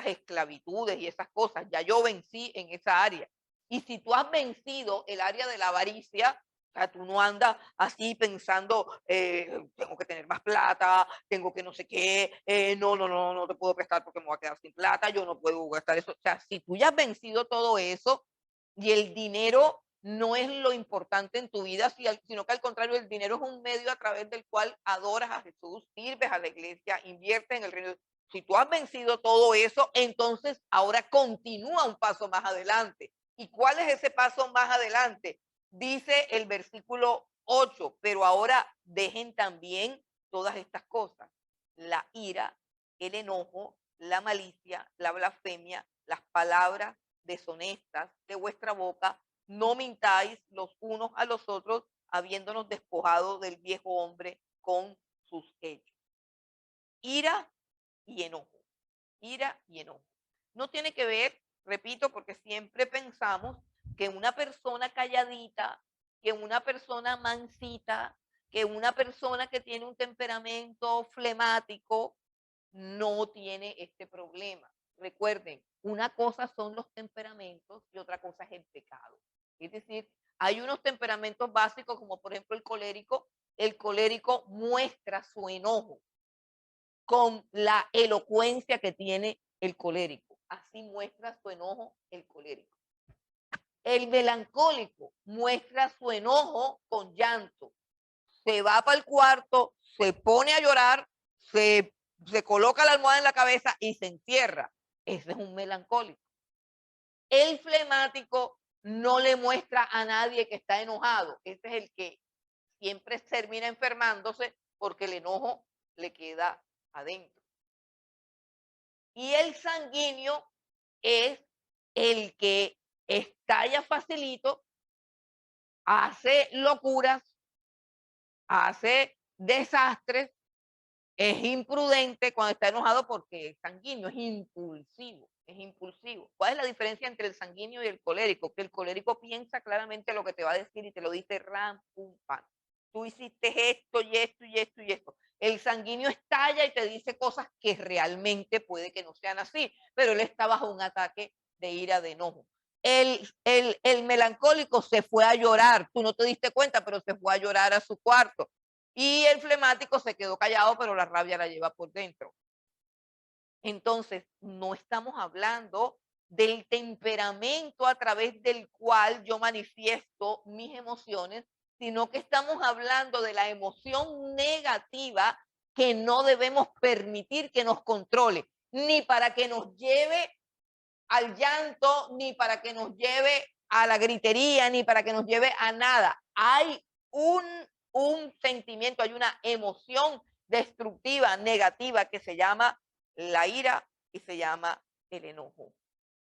esclavitudes y esas cosas, ya yo vencí en esa área. Y si tú has vencido el área de la avaricia, o sea, tú no andas así pensando, tengo que tener más plata, tengo que no sé qué, no te puedo prestar porque me voy a quedar sin plata, yo no puedo gastar eso. O sea, si tú ya has vencido todo eso y el dinero no es lo importante en tu vida, sino que al contrario, el dinero es un medio a través del cual adoras a Jesús, sirves a la iglesia, inviertes en el reino. Si tú has vencido todo eso, entonces ahora continúa un paso más adelante. ¿Y cuál es ese paso más adelante? Dice el versículo 8, pero ahora dejen también todas estas cosas: la ira, el enojo, la malicia, la blasfemia, las palabras deshonestas de vuestra boca. No mintáis los unos a los otros, habiéndonos despojado del viejo hombre con sus hechos. Ira y enojo. Ira y enojo. No tiene que ver, repito, porque siempre pensamos que una persona calladita, que una persona mansita, que una persona que tiene un temperamento flemático, no tiene este problema. Recuerden, una cosa son los temperamentos y otra cosa es el pecado. Es decir, hay unos temperamentos básicos, como por ejemplo el colérico. El colérico muestra su enojo con la elocuencia que tiene el colérico. Así muestra su enojo el colérico. El melancólico muestra su enojo con llanto. Se va para el cuarto, se pone a llorar, se coloca la almohada en la cabeza y se encierra. Ese es un melancólico. El flemático no le muestra a nadie que está enojado. Ese es el que siempre termina enfermándose porque el enojo le queda adentro. Y el sanguíneo es el que estalla facilito, hace locuras, hace desastres, es imprudente cuando está enojado porque es sanguíneo, es impulsivo, es impulsivo. ¿Cuál es la diferencia entre el sanguíneo y el colérico? Que el colérico piensa claramente lo que te va a decir y te lo dice ram, pum, pam. Tú hiciste esto y esto y esto y esto. El sanguíneo estalla y te dice cosas que realmente puede que no sean así, pero él está bajo un ataque de ira, de enojo. El melancólico se fue a llorar, tú no te diste cuenta, pero se fue a llorar a su cuarto. Y el flemático se quedó callado, pero la rabia la lleva por dentro. Entonces, no estamos hablando del temperamento a través del cual yo manifiesto mis emociones, sino que estamos hablando de la emoción negativa que no debemos permitir que nos controle, ni para que nos lleve al llanto, ni para que nos lleve a la gritería, ni para que nos lleve a nada. Hay un sentimiento, hay una emoción destructiva, negativa, que se llama la ira y se llama el enojo.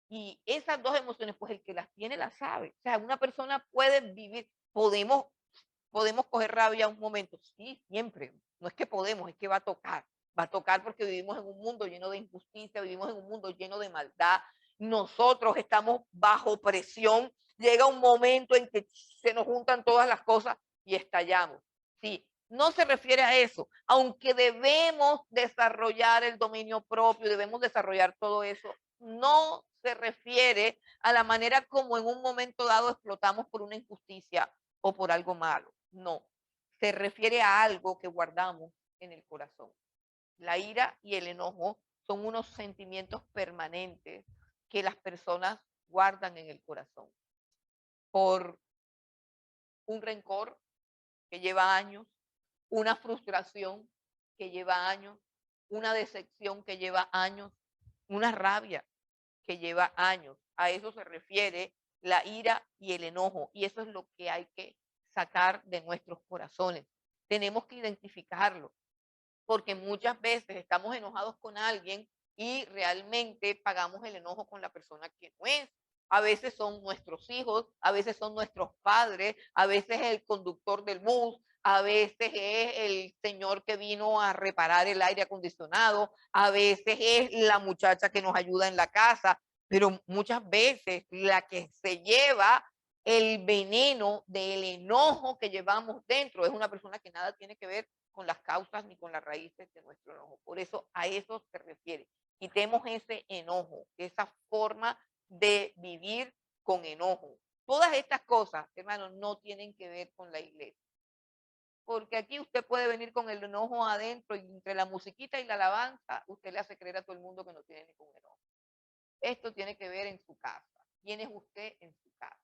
Y esas dos emociones, pues el que las tiene las sabe. O sea, una persona puede vivir, podemos coger rabia un momento, sí, siempre. No es que podemos, es que va a tocar. Va a tocar porque vivimos en un mundo lleno de injusticia, vivimos en un mundo lleno de maldad. Nosotros estamos bajo presión. Llega un momento en que se nos juntan todas las cosas y estallamos. Sí, No se refiere a eso, aunque debemos desarrollar el dominio propio, debemos desarrollar todo eso, no se refiere a la manera como en un momento dado explotamos por una injusticia o por algo malo. No, se refiere a algo que guardamos en el corazón. La ira y el enojo son unos sentimientos permanentes que las personas guardan en el corazón por un rencor que lleva años, una frustración que lleva años, una decepción que lleva años, una rabia que lleva años. A eso se refiere la ira y el enojo. Y eso es lo que hay que sacar de nuestros corazones. Tenemos que identificarlo, porque muchas veces estamos enojados con alguien y realmente pagamos el enojo con la persona que no es. A veces son nuestros hijos, a veces son nuestros padres, a veces es el conductor del bus, a veces es el señor que vino a reparar el aire acondicionado, a veces es la muchacha que nos ayuda en la casa, pero muchas veces la que se lleva el veneno del enojo que llevamos dentro es una persona que nada tiene que ver con las causas ni con las raíces de nuestro enojo. Por eso a eso se refiere. Quitemos ese enojo, esa forma de vivir con enojo. Todas estas cosas, hermanos, no tienen que ver con la iglesia. Porque aquí usted puede venir con el enojo adentro y entre la musiquita y la alabanza, usted le hace creer a todo el mundo que no tiene ningún enojo. Esto tiene que ver en su casa. ¿Quién es usted en su casa?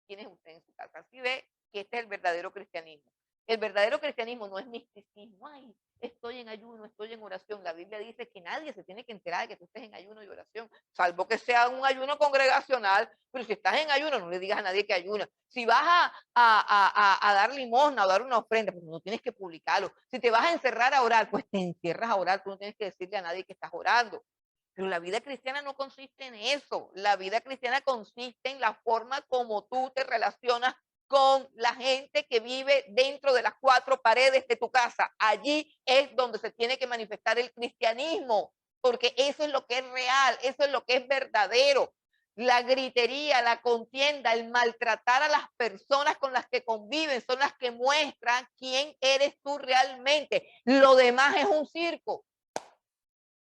¿Quién es usted en su casa? Así ve que este es el verdadero cristianismo. El verdadero cristianismo no es misticismo. Ay, estoy en ayuno, estoy en oración. La Biblia dice que nadie se tiene que enterar de que tú estés en ayuno y oración, salvo que sea un ayuno congregacional. Pero si estás en ayuno, no le digas a nadie que ayuna. Si vas a dar limosna o dar una ofrenda, pues no tienes que publicarlo. Si te vas a encerrar a orar, pues te encierras a orar. Tú no tienes que decirle a nadie que estás orando. Pero la vida cristiana no consiste en eso. La vida cristiana consiste en la forma como tú te relacionas con la gente que vive dentro de las cuatro paredes de tu casa. Allí es donde se tiene que manifestar el cristianismo, porque eso es lo que es real, eso es lo que es verdadero. La gritería, la contienda, el maltratar a las personas con las que conviven son las que muestran quién eres tú realmente. Lo demás es un circo.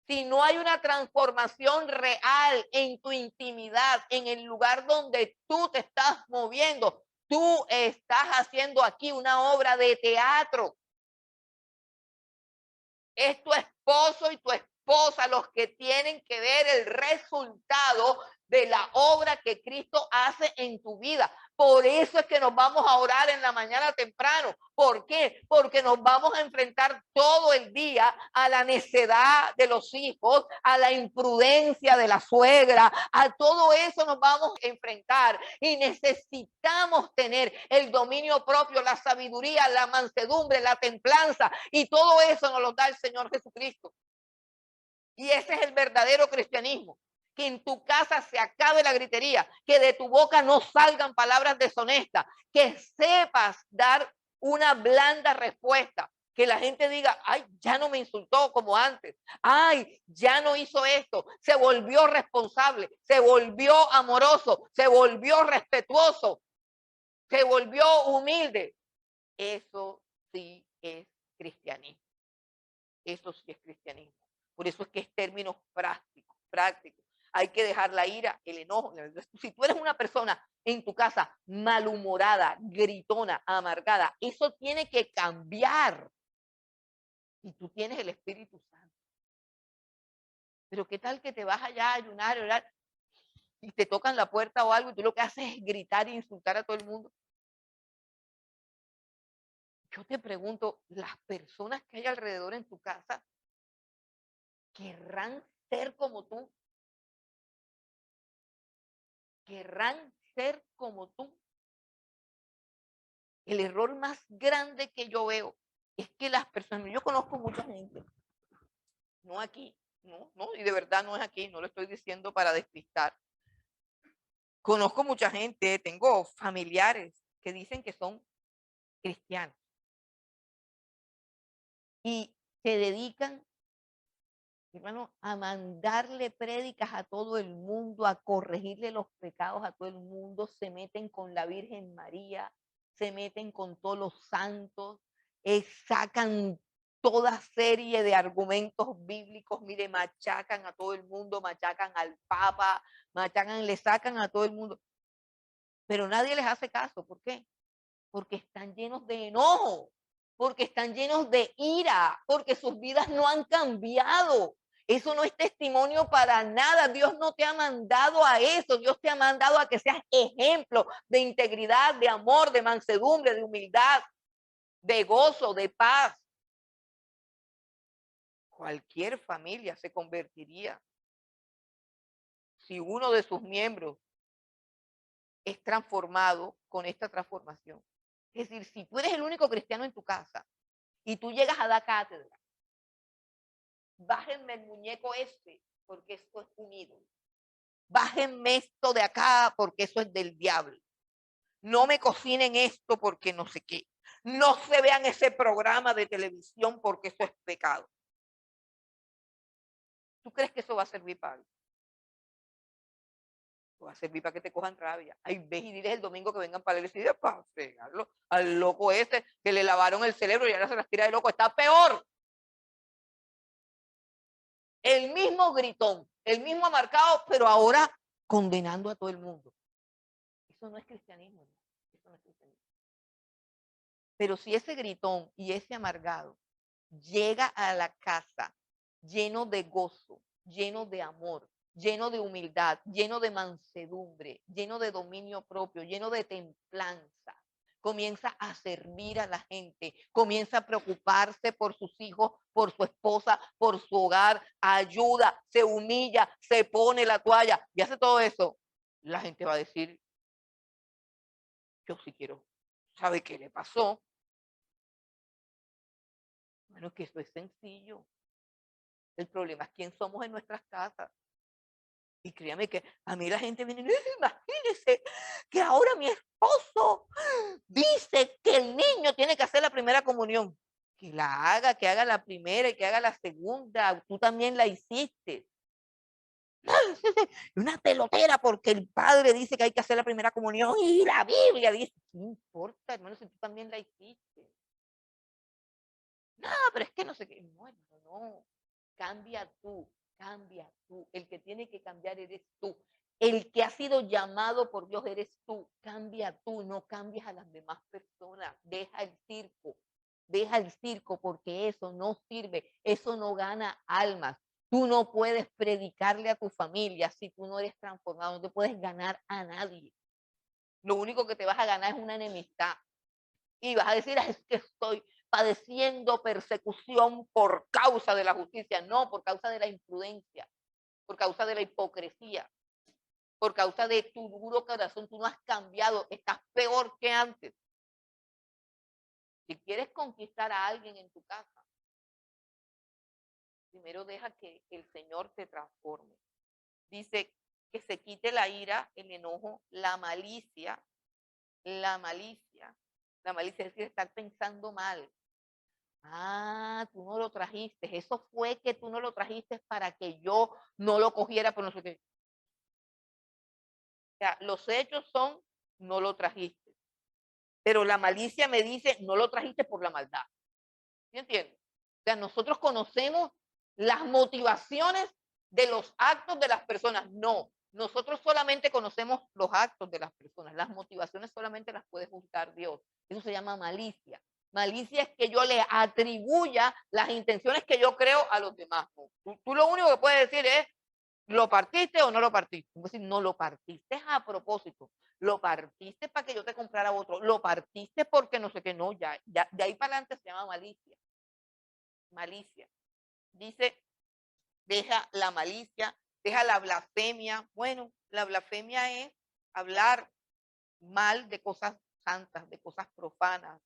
Si no hay una transformación real en tu intimidad, en el lugar donde tú te estás moviendo, tú estás haciendo aquí una obra de teatro. Es tu esposo y tu esposa los que tienen que ver el resultado de la obra que Cristo hace en tu vida. Por eso es que nos vamos a orar en la mañana temprano. ¿Por qué? Porque nos vamos a enfrentar todo el día a la necedad de los hijos, a la imprudencia de la suegra, a todo eso nos vamos a enfrentar y necesitamos tener el dominio propio, la sabiduría, la mansedumbre, la templanza y todo eso nos lo da el Señor Jesucristo. Y ese es el verdadero cristianismo. Que en tu casa se acabe la gritería, que de tu boca no salgan palabras deshonestas, que sepas dar una blanda respuesta, que la gente diga, ay, ya no me insultó como antes, ay, ya no hizo esto, se volvió responsable, se volvió amoroso, se volvió respetuoso, se volvió humilde. Eso sí es cristianismo. Eso sí es cristianismo. Por eso es que es términos prácticos, prácticos. Hay que dejar la ira, el enojo. Si tú eres una persona en tu casa malhumorada, gritona, amargada, eso tiene que cambiar. Y tú tienes el Espíritu Santo. Pero qué tal que te vas allá a ayunar, a orar, y te tocan la puerta o algo, y tú lo que haces es gritar e insultar a todo el mundo. Yo te pregunto, las personas que hay alrededor en tu casa, ¿querrán ser como tú? ¿Querrán ser como tú? El error más grande que yo veo es que las personas, yo conozco mucha gente, no aquí, no, y de verdad no es aquí, no lo estoy diciendo para despistar. Conozco mucha gente, tengo familiares que dicen que son cristianos y se dedican, hermano, a mandarle prédicas a todo el mundo, a corregirle los pecados a todo el mundo, se meten con la Virgen María, se meten con todos los santos, sacan toda serie de argumentos bíblicos, mire, machacan a todo el mundo, machacan al Papa, machacan, le sacan a todo el mundo. Pero nadie les hace caso. ¿Por qué? Porque están llenos de enojo, porque están llenos de ira, porque sus vidas no han cambiado. Eso no es testimonio para nada. Dios no te ha mandado a eso. Dios te ha mandado a que seas ejemplo de integridad, de amor, de mansedumbre, de humildad, de gozo, de paz. Cualquier familia se convertiría si uno de sus miembros es transformado con esta transformación. Es decir, si tú eres el único cristiano en tu casa y tú llegas a dar cátedra, bájenme el muñeco este, porque esto es un ídolo. Bájenme esto de acá, porque eso es del diablo. No me cocinen esto, porque no sé qué. No se vean ese programa de televisión, porque eso es pecado. ¿Tú crees que eso va a servir para algo? Va a servir para que te cojan rabia. Ay, ves y diles el domingo que vengan para la iglesia para pegarlo al loco ese que le lavaron el cerebro y ahora se las tira de loco. Está peor. El mismo gritón, el mismo amarcado, pero ahora condenando a todo el mundo. Eso no es cristianismo. Eso no es cristianismo. Pero si ese gritón y ese amargado llega a la casa lleno de gozo, lleno de amor, lleno de humildad, lleno de mansedumbre, lleno de dominio propio, lleno de templanza, comienza a servir a la gente, comienza a preocuparse por sus hijos, por su esposa, por su hogar, ayuda, se humilla, se pone la toalla y hace todo eso, la gente va a decir, yo sí quiero, ¿sabe qué le pasó? Bueno, que eso es sencillo. El problema es quién somos en nuestras casas. Y créame que a mí la gente viene, imagínese que ahora mi esposo dice que el niño tiene que hacer la primera comunión. Que la haga, que haga la primera y que haga la segunda. Tú también la hiciste. Una pelotera porque el padre dice que hay que hacer la primera comunión y la Biblia dice, ¿qué importa, hermano, si tú también la hiciste? No, pero es que no sé qué. No, hermano, no. Cambia tú, cambia tú. El que tiene que cambiar eres tú. El que ha sido llamado por Dios eres tú. Cambia tú, no cambias a las demás personas. Deja el circo porque eso no sirve, eso no gana almas. Tú no puedes predicarle a tu familia si tú no eres transformado, no te puedes ganar a nadie. Lo único que te vas a ganar es una enemistad. Y vas a decir, es que estoy padeciendo persecución por causa de la justicia. No, por causa de la imprudencia, por causa de la hipocresía, por causa de tu duro corazón. Tú no has cambiado, estás peor que antes. Si quieres conquistar a alguien en tu casa, primero deja que el Señor te transforme. Dice que se quite la ira, el enojo, la malicia. La malicia es decir, estar pensando mal. Ah, tú no lo trajiste. Eso fue que tú no lo trajiste para que yo no lo cogiera por no sé qué. O sea, los hechos son, no lo trajiste. Pero la malicia me dice, no lo trajiste por la maldad. ¿Sí entiendes? O sea, nosotros conocemos las motivaciones de los actos de las personas. No, nosotros solamente conocemos los actos de las personas. Las motivaciones solamente las puede juzgar Dios. Eso se llama malicia. Malicia es que yo le atribuya las intenciones que yo creo a los demás. Tú lo único que puedes decir es, ¿lo partiste o no lo partiste? Es decir, no lo partiste a propósito. Lo partiste para que yo te comprara otro. Lo partiste porque no sé qué. No, ya de ahí para adelante se llama malicia. Malicia. Dice, deja la malicia, deja la blasfemia. Bueno, la blasfemia es hablar mal de cosas santas, de cosas profanas,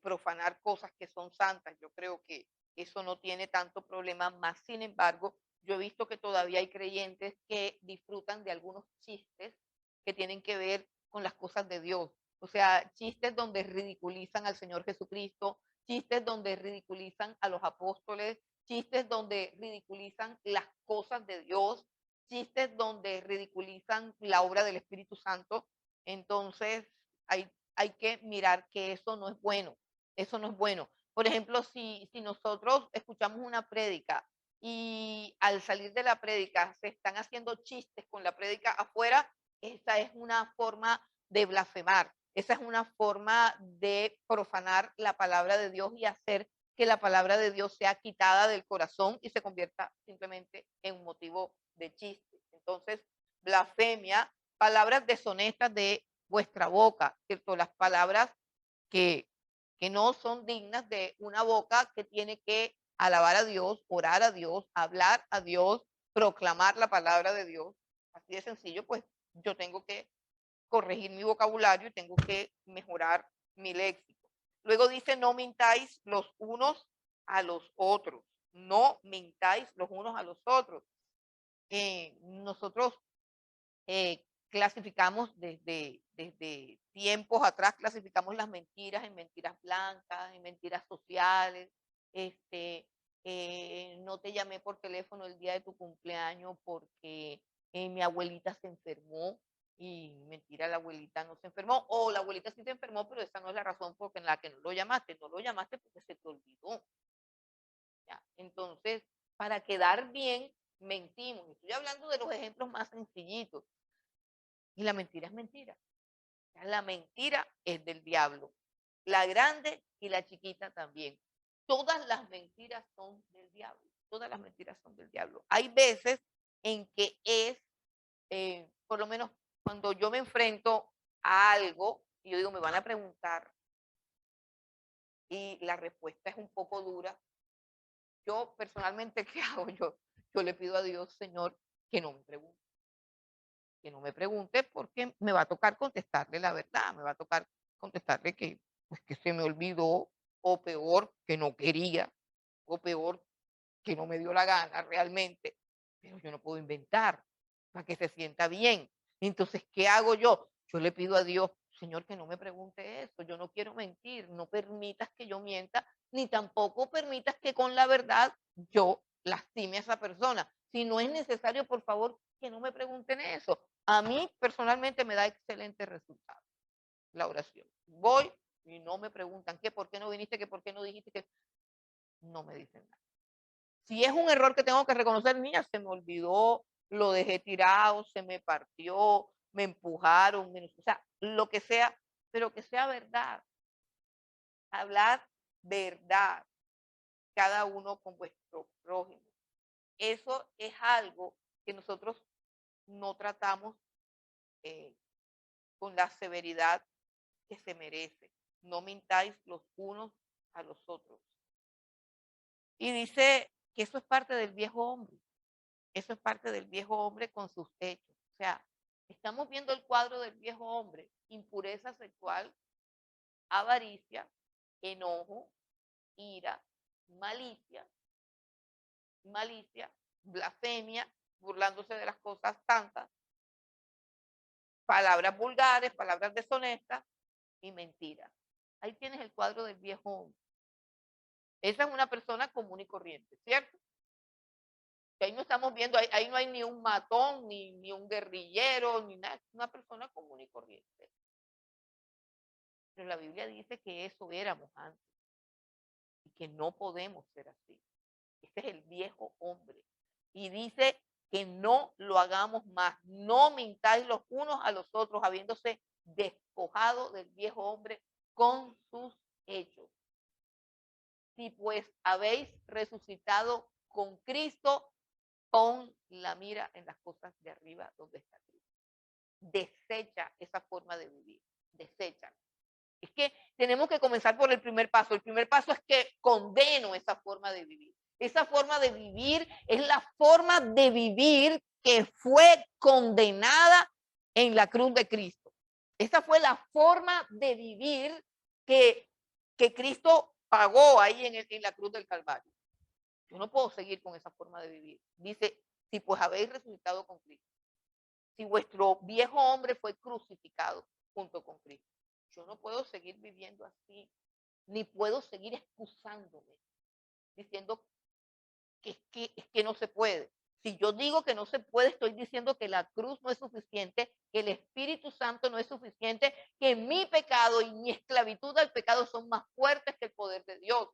profanar cosas que son santas. Yo creo que eso no tiene tanto problema, más sin embargo, yo he visto que todavía hay creyentes que disfrutan de algunos chistes que tienen que ver con las cosas de Dios. O sea, chistes donde ridiculizan al Señor Jesucristo, chistes donde ridiculizan a los apóstoles, chistes donde ridiculizan las cosas de Dios, chistes donde ridiculizan la obra del Espíritu Santo. Entonces, hay que mirar que eso no es bueno. Eso no es bueno. Por ejemplo, si nosotros escuchamos una prédica y al salir de la prédica se están haciendo chistes con la prédica afuera, esa es una forma de blasfemar, esa es una forma de profanar la palabra de Dios y hacer que la palabra de Dios sea quitada del corazón y se convierta simplemente en un motivo de chiste. Entonces, blasfemia, palabras deshonestas de vuestra boca, ¿cierto? Las palabras que, que no son dignas de una boca que tiene que alabar a Dios, orar a Dios, hablar a Dios, proclamar la palabra de Dios. Así de sencillo, pues yo tengo que corregir mi vocabulario y tengo que mejorar mi léxico. Luego dice, no mintáis los unos a los otros. No mintáis los unos a los otros. Nosotros clasificamos desde tiempos atrás, clasificamos las mentiras en mentiras blancas, en mentiras sociales. Este, no te llamé por teléfono el día de tu cumpleaños porque mi abuelita se enfermó. Y mentira, la abuelita no se enfermó, o la abuelita sí se enfermó, pero esa no es la razón por la que no lo llamaste porque se te olvidó. ¿Ya? Entonces, para quedar bien, mentimos. Estoy hablando de los ejemplos más sencillitos. Y la mentira es mentira. La mentira es del diablo. La grande y la chiquita también. Todas las mentiras son del diablo. Todas las mentiras son del diablo. Hay veces en que es, por lo menos cuando yo me enfrento a algo y yo digo, me van a preguntar y la respuesta es un poco dura. Yo personalmente, ¿qué hago? Yo le pido a Dios, Señor, que no me pregunte. Que no me pregunte porque me va a tocar contestarle la verdad, me va a tocar contestarle que, pues, que se me olvidó, o peor, que no quería, o peor, que no me dio la gana realmente, pero yo no puedo inventar para que se sienta bien. Entonces, ¿qué hago yo? Yo le pido a Dios, Señor, que no me pregunte eso, yo no quiero mentir, no permitas que yo mienta, ni tampoco permitas que con la verdad yo lastime a esa persona. Si no es necesario, por favor, que no me pregunten eso. A mí personalmente me da excelente resultado la oración. Voy y no me preguntan qué, por qué no viniste, que por qué no dijiste, que no me dicen nada. Si es un error que tengo que reconocer, niña, se me olvidó, lo dejé tirado, se me partió, me empujaron, o sea, lo que sea, pero que sea verdad. Hablar verdad, cada uno con vuestro prójimo. Eso es algo que nosotros no tratamos eh, con la severidad que se merece. No mintáis los unos a los otros. Y dice que eso es parte del viejo hombre. Eso es parte del viejo hombre con sus hechos. O sea, estamos viendo el cuadro del viejo hombre: impureza sexual, avaricia, enojo, ira, malicia, blasfemia, burlándose de las cosas santas, palabras vulgares, palabras deshonestas y mentiras. Ahí tienes el cuadro del viejo hombre. Esa es una persona común y corriente, ¿cierto? Que ahí no estamos viendo, ahí no hay ni un matón, ni un guerrillero, ni nada, es una persona común y corriente. Pero la Biblia dice que eso éramos antes y que no podemos ser así. Este es el viejo hombre. Y dice que no lo hagamos más. No mintáis los unos a los otros, habiéndose despojado del viejo hombre con sus hechos. Si pues habéis resucitado con Cristo, pon la mira en las cosas de arriba donde está Cristo. Desecha esa forma de vivir. Desecha. Es que tenemos que comenzar por el primer paso. El primer paso es que condeno esa forma de vivir. Esa forma de vivir es la forma de vivir que fue condenada en la cruz de Cristo. Esa fue la forma de vivir que Cristo pagó ahí en la cruz del Calvario. Yo no puedo seguir con esa forma de vivir. Dice, si pues habéis resucitado con Cristo, si vuestro viejo hombre fue crucificado junto con Cristo, yo no puedo seguir viviendo así, ni puedo seguir excusándome, diciendo es que no se puede. Si yo digo que no se puede, estoy diciendo que la cruz no es suficiente, que el Espíritu Santo no es suficiente, que mi pecado y mi esclavitud al pecado son más fuertes que el poder de Dios.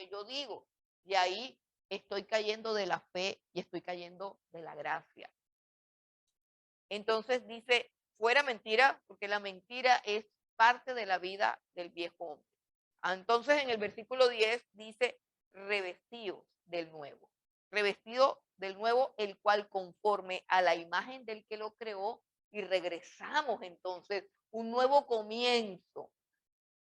que yo digo. Y ahí estoy cayendo de la fe y estoy cayendo de la gracia. Entonces dice, fuera mentira, porque la mentira es parte de la vida del viejo hombre. Entonces en el versículo 10 dice, revestidos del nuevo. Revestido del nuevo, el cual conforme a la imagen del que lo creó, y regresamos entonces, un nuevo comienzo,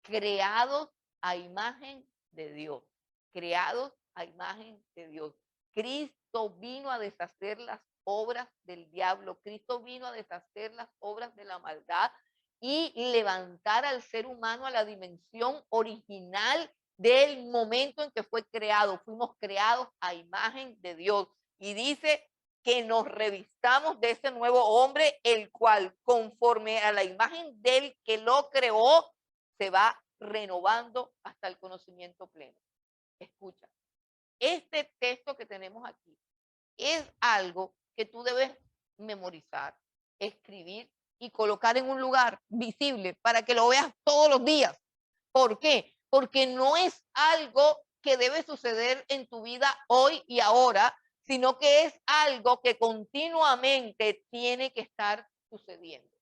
creados a imagen de Dios, creados a imagen de Dios. Cristo vino a deshacer las obras del diablo, Cristo vino a deshacer las obras de la maldad y levantar al ser humano a la dimensión original del momento en que fue creado. Fuimos creados a imagen de Dios. Y dice que nos revistamos de ese nuevo hombre, el cual, conforme a la imagen del que lo creó, se va renovando hasta el conocimiento pleno. Escucha, este texto que tenemos aquí es algo que tú debes memorizar, escribir y colocar en un lugar visible para que lo veas todos los días. ¿Por qué? Porque no es algo que debe suceder en tu vida hoy y ahora, sino que es algo que continuamente tiene que estar sucediendo.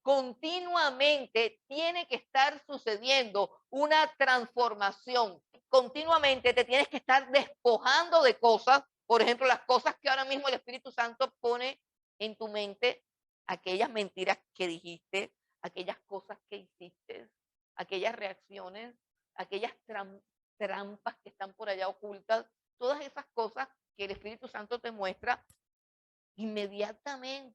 Continuamente tiene que estar sucediendo una transformación. Continuamente te tienes que estar despojando de cosas, por ejemplo, las cosas que ahora mismo el Espíritu Santo pone en tu mente, aquellas mentiras que dijiste, aquellas cosas que hiciste, aquellas reacciones, aquellas trampas que están por allá ocultas, todas esas cosas que el Espíritu Santo te muestra, inmediatamente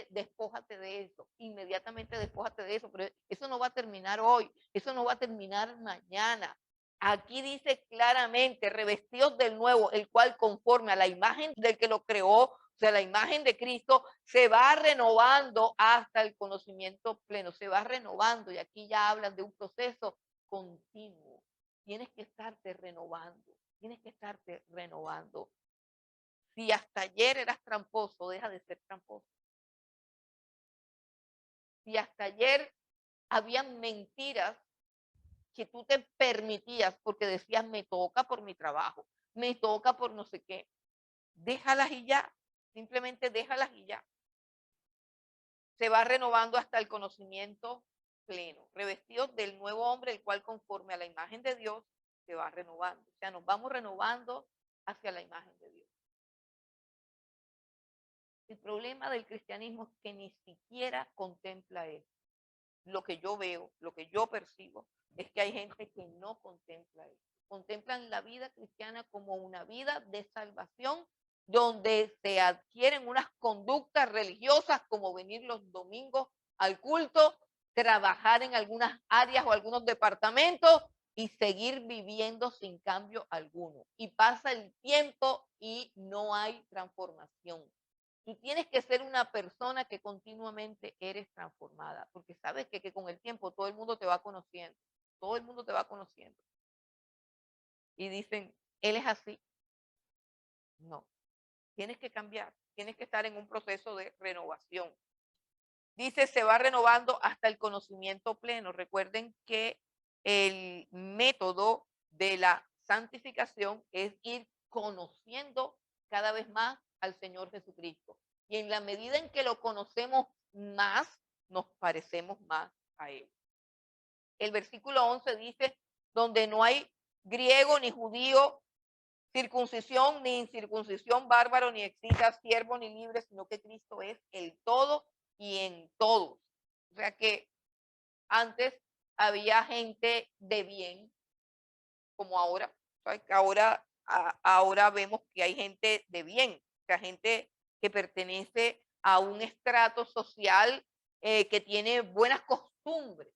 despójate de eso, pero eso no va a terminar hoy, eso no va a terminar mañana. Aquí dice claramente, revestidos del nuevo, el cual conforme a la imagen del que lo creó, o sea, la imagen de Cristo, se va renovando hasta el conocimiento pleno, se va renovando, y aquí ya hablan de un proceso continuo. Tienes que estarte renovando, Si hasta ayer eras tramposo, deja de ser tramposo. Si hasta ayer habían mentiras que tú te permitías porque decías, me toca por mi trabajo, me toca por no sé qué, déjalas y ya, simplemente déjalas y ya. Se va renovando hasta el conocimiento pleno, revestidos del nuevo hombre, el cual conforme a la imagen de Dios se va renovando. O sea, nos vamos renovando hacia la imagen de Dios. El problema del cristianismo es que ni siquiera contempla eso. Lo que yo veo, lo que yo percibo, es que hay gente que no contempla eso. Contemplan la vida cristiana como una vida de salvación, donde se adquieren unas conductas religiosas como venir los domingos al culto, trabajar en algunas áreas o algunos departamentos y seguir viviendo sin cambio alguno. Y pasa el tiempo y no hay transformación. Tú tienes que ser una persona que continuamente eres transformada, porque sabes que con el tiempo todo el mundo te va conociendo, todo el mundo te va conociendo. Y dicen, él es así. No, tienes que cambiar, tienes que estar en un proceso de renovación. Dice, se va renovando hasta el conocimiento pleno. Recuerden que el método de la santificación es ir conociendo cada vez más al Señor Jesucristo. Y en la medida en que lo conocemos más, nos parecemos más a Él. El versículo 11 dice, donde no hay griego ni judío, circuncisión ni incircuncisión, bárbaro ni excita, siervo ni libre, sino que Cristo es el todo y en todos. O sea que antes había gente de bien, como ahora. ¿Sabes? Ahora vemos que hay gente de bien, o sea, gente que pertenece a un estrato social que tiene buenas costumbres.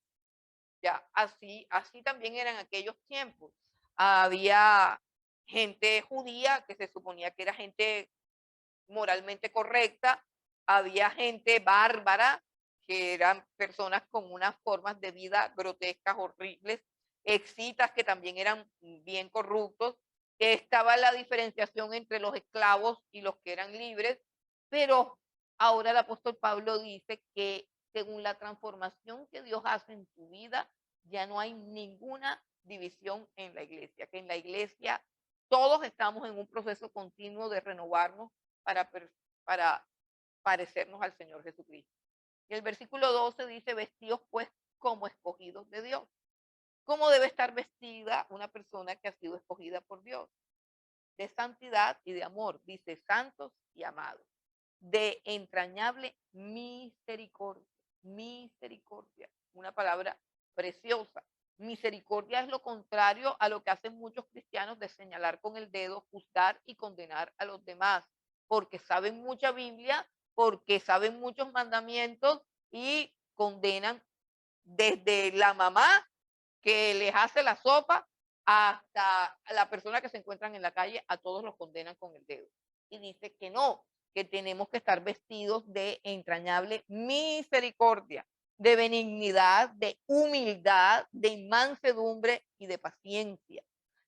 Ya, así también eran aquellos tiempos. Había gente judía que se suponía que era gente moralmente correcta, había gente bárbara, que eran personas con unas formas de vida grotescas, horribles, excitas que también eran bien corruptos. Estaba la diferenciación entre los esclavos y los que eran libres, pero ahora el apóstol Pablo dice que según la transformación que Dios hace en tu vida, ya no hay ninguna división en la iglesia, que en la iglesia todos estamos en un proceso continuo de renovarnos para parecernos al Señor Jesucristo. Y el versículo 12 dice, vestidos pues como escogidos de Dios. ¿Cómo debe estar vestida una persona que ha sido escogida por Dios? De santidad y de amor, dice santos y amados, de entrañable misericordia, misericordia, una palabra preciosa. Misericordia es lo contrario a lo que hacen muchos cristianos de señalar con el dedo, juzgar y condenar a los demás, porque saben mucha Biblia, porque saben muchos mandamientos y condenan desde la mamá que les hace la sopa hasta a la persona que se encuentran en la calle, a todos los condenan con el dedo. Y dice que no, que tenemos que estar vestidos de entrañable misericordia, de benignidad, de humildad, de mansedumbre y de paciencia.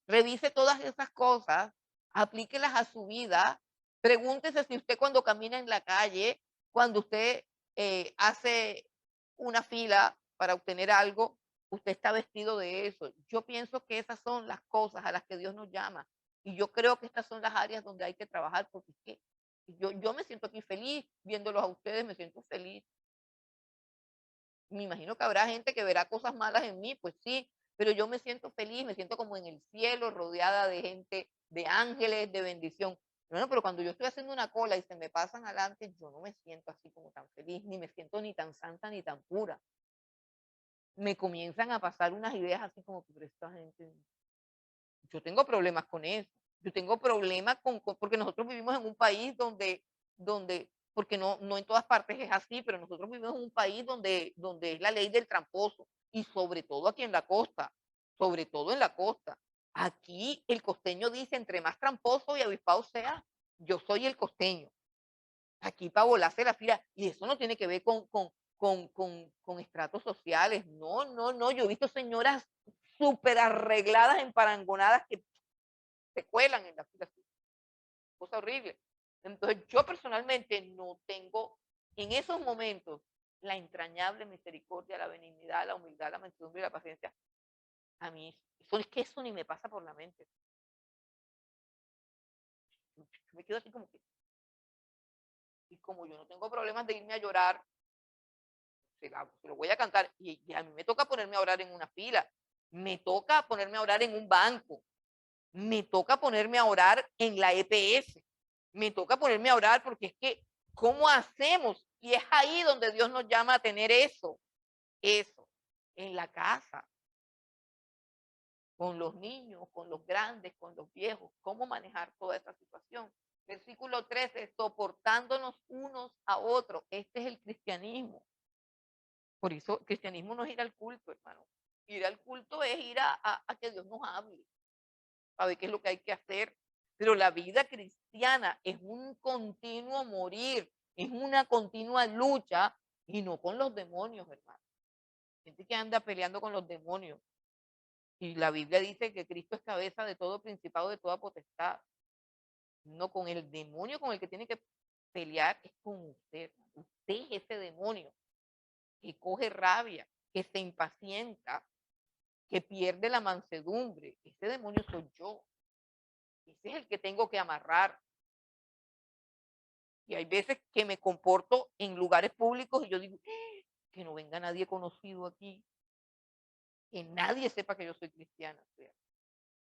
Revise todas esas cosas, aplíquelas a su vida. Pregúntese si usted cuando camina en la calle, cuando usted hace una fila para obtener algo, usted está vestido de eso. Yo pienso que esas son las cosas a las que Dios nos llama. Y yo creo que estas son las áreas donde hay que trabajar, porque es que yo me siento aquí feliz viéndolos a ustedes, me siento feliz. Me imagino que habrá gente que verá cosas malas en mí, pues sí, pero yo me siento feliz, me siento como en el cielo, rodeada de gente, de ángeles, de bendición. Bueno, pero cuando yo estoy haciendo una cola y se me pasan adelante, yo no me siento así como tan feliz, ni me siento ni tan santa ni tan pura. Me comienzan a pasar unas ideas así como que, pero esta gente, yo tengo problemas con eso. Yo tengo problemas porque nosotros vivimos en un país donde porque no en todas partes es así, pero nosotros vivimos en un país donde es la ley del tramposo, y sobre todo aquí en la costa, sobre todo en la costa. Aquí el costeño dice, entre más tramposo y avispado sea, yo soy el costeño. Aquí para volarse la fila, y eso no tiene que ver con estratos sociales. No, no, no. Yo he visto señoras súper arregladas, emparangonadas, que se cuelan en la fila. Cosa horrible. Entonces, yo personalmente no tengo en esos momentos la entrañable misericordia, la benignidad, la humildad, la mansedumbre y la paciencia. A mí, eso es que eso ni me pasa por la mente. Yo me quedo así como que, y como yo no tengo problemas de irme a llorar, se lo voy a cantar. Y a mí me toca ponerme a orar en una fila, me toca ponerme a orar en un banco, me toca ponerme a orar en la EPS, me toca ponerme a orar porque es que, ¿cómo hacemos? Y es ahí donde Dios nos llama a tener eso, en la casa, con los niños, con los grandes, con los viejos, cómo manejar toda esta situación. Versículo 13, soportándonos unos a otros. Este es el cristianismo. Por eso, cristianismo no es ir al culto, hermano. Ir al culto es ir a que Dios nos hable, a ver qué es lo que hay que hacer. Pero la vida cristiana es un continuo morir, es una continua lucha, y no con los demonios, hermano. Gente que anda peleando con los demonios. Y la Biblia dice que Cristo es cabeza de todo principado, de toda potestad. No, con el demonio con el que tiene que pelear es con usted. Usted es ese demonio que coge rabia, que se impacienta, que pierde la mansedumbre. Ese demonio soy yo. Ese es el que tengo que amarrar. Y hay veces que me comporto en lugares públicos y yo digo, que no venga nadie conocido aquí, que nadie sepa que yo soy cristiana. O sea,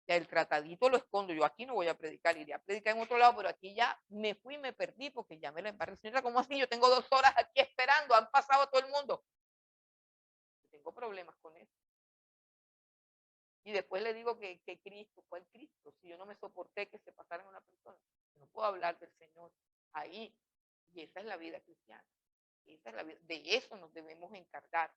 ya el tratadito lo escondo, yo aquí no voy a predicar, iré a predicar en otro lado, pero aquí ya me fui y me perdí porque ya me la embarré. Señora, ¿cómo así? Yo tengo 2 horas aquí esperando, han pasado a todo el mundo. Yo tengo problemas con eso. Y después le digo que Cristo, ¿cuál Cristo? Si yo no me soporté que se pasara en una persona, no puedo hablar del Señor ahí. Y esa es la vida cristiana. Esa es la vida. De eso nos debemos encargar.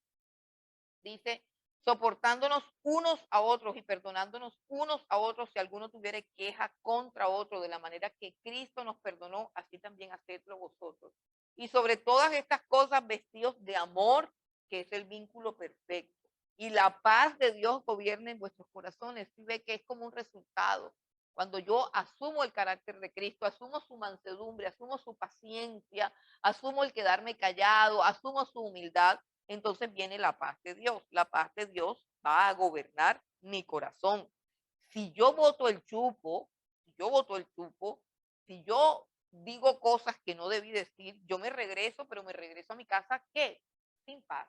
Dice, soportándonos unos a otros y perdonándonos unos a otros si alguno tuviera queja contra otro, de la manera que Cristo nos perdonó, así también hacedlo vosotros. Y sobre todas estas cosas, vestidos de amor, que es el vínculo perfecto. Y la paz de Dios gobierne en vuestros corazones. Y ve que es como un resultado. Cuando yo asumo el carácter de Cristo, asumo su mansedumbre, asumo su paciencia, asumo el quedarme callado, asumo su humildad, entonces viene la paz de Dios. La paz de Dios va a gobernar mi corazón. Si yo boto el chupo, si yo boto el chupo, si yo digo cosas que no debí decir, yo me regreso, pero me regreso a mi casa, ¿qué? Sin paz,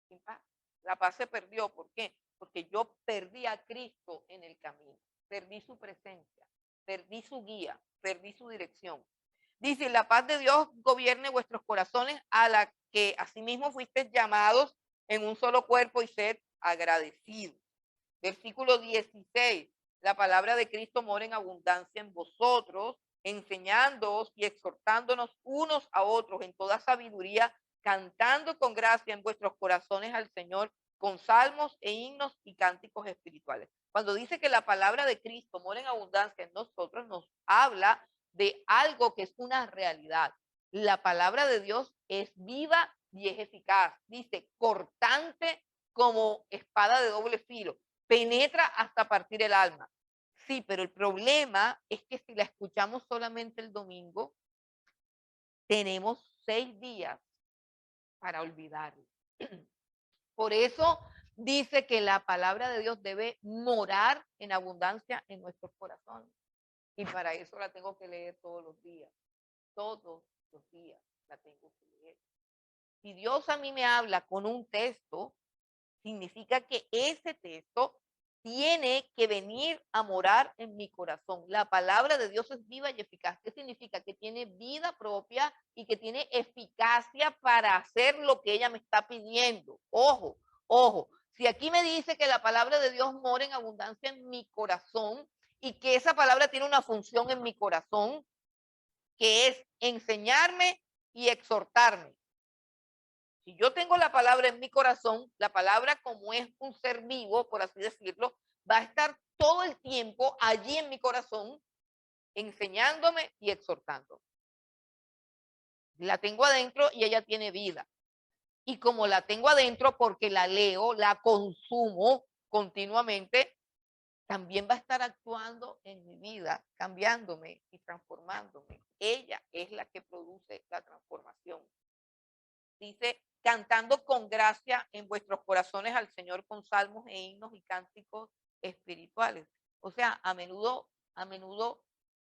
sin paz. La paz se perdió. ¿Por qué? Porque yo perdí a Cristo en el camino, perdí su presencia, perdí su guía, perdí su dirección. Dice, la paz de Dios gobierne vuestros corazones, a la que asimismo fuisteis llamados en un solo cuerpo, y sed agradecidos. Versículo 16, la palabra de Cristo mora en abundancia en vosotros, enseñándoos y exhortándonos unos a otros en toda sabiduría, cantando con gracia en vuestros corazones al Señor, con salmos e himnos y cánticos espirituales. Cuando dice que la palabra de Cristo mora en abundancia en nosotros, nos habla de algo que es una realidad. La palabra de Dios es viva y es eficaz. Dice, cortante como espada de doble filo, penetra hasta partir el alma. Sí, pero el problema es que si la escuchamos solamente el domingo, tenemos 6 días para olvidarla. Por eso dice que la palabra de Dios debe morar en abundancia en nuestros corazones. Y para eso la tengo que leer todos los días. Todos los días la tengo que leer. Si Dios a mí me habla con un texto, significa que ese texto tiene que venir a morar en mi corazón. La palabra de Dios es viva y eficaz. ¿Qué significa? Que tiene vida propia y que tiene eficacia para hacer lo que ella me está pidiendo. Ojo, ojo. Si aquí me dice que la palabra de Dios mora en abundancia en mi corazón y que esa palabra tiene una función en mi corazón, que es enseñarme y exhortarme. Si yo tengo la palabra en mi corazón, la palabra, como es un ser vivo, por así decirlo, va a estar todo el tiempo allí en mi corazón, enseñándome y exhortándome. La tengo adentro y ella tiene vida. Y como la tengo adentro porque la leo, la consumo continuamente, también va a estar actuando en mi vida, cambiándome y transformándome. Ella es la que produce la transformación. Dice, cantando con gracia en vuestros corazones al Señor con salmos e himnos y cánticos espirituales. O sea, a menudo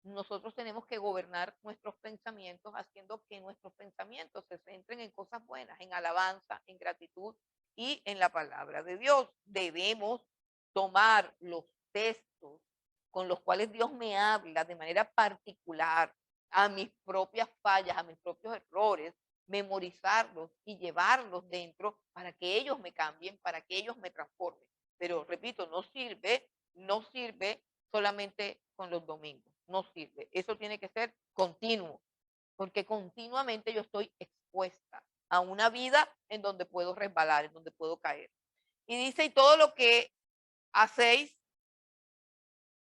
nosotros tenemos que gobernar nuestros pensamientos, haciendo que nuestros pensamientos se centren en cosas buenas, en alabanza, en gratitud y en la palabra de Dios. Debemos tomar los textos con los cuales Dios me habla de manera particular, a mis propias fallas, a mis propios errores, memorizarlos y llevarlos dentro para que ellos me cambien, para que ellos me transformen. Pero repito, no sirve solamente con los domingos, no sirve. Eso tiene que ser continuo, porque continuamente yo estoy expuesta a una vida en donde puedo resbalar, en donde puedo caer. Y dice, y todo lo que hacéis,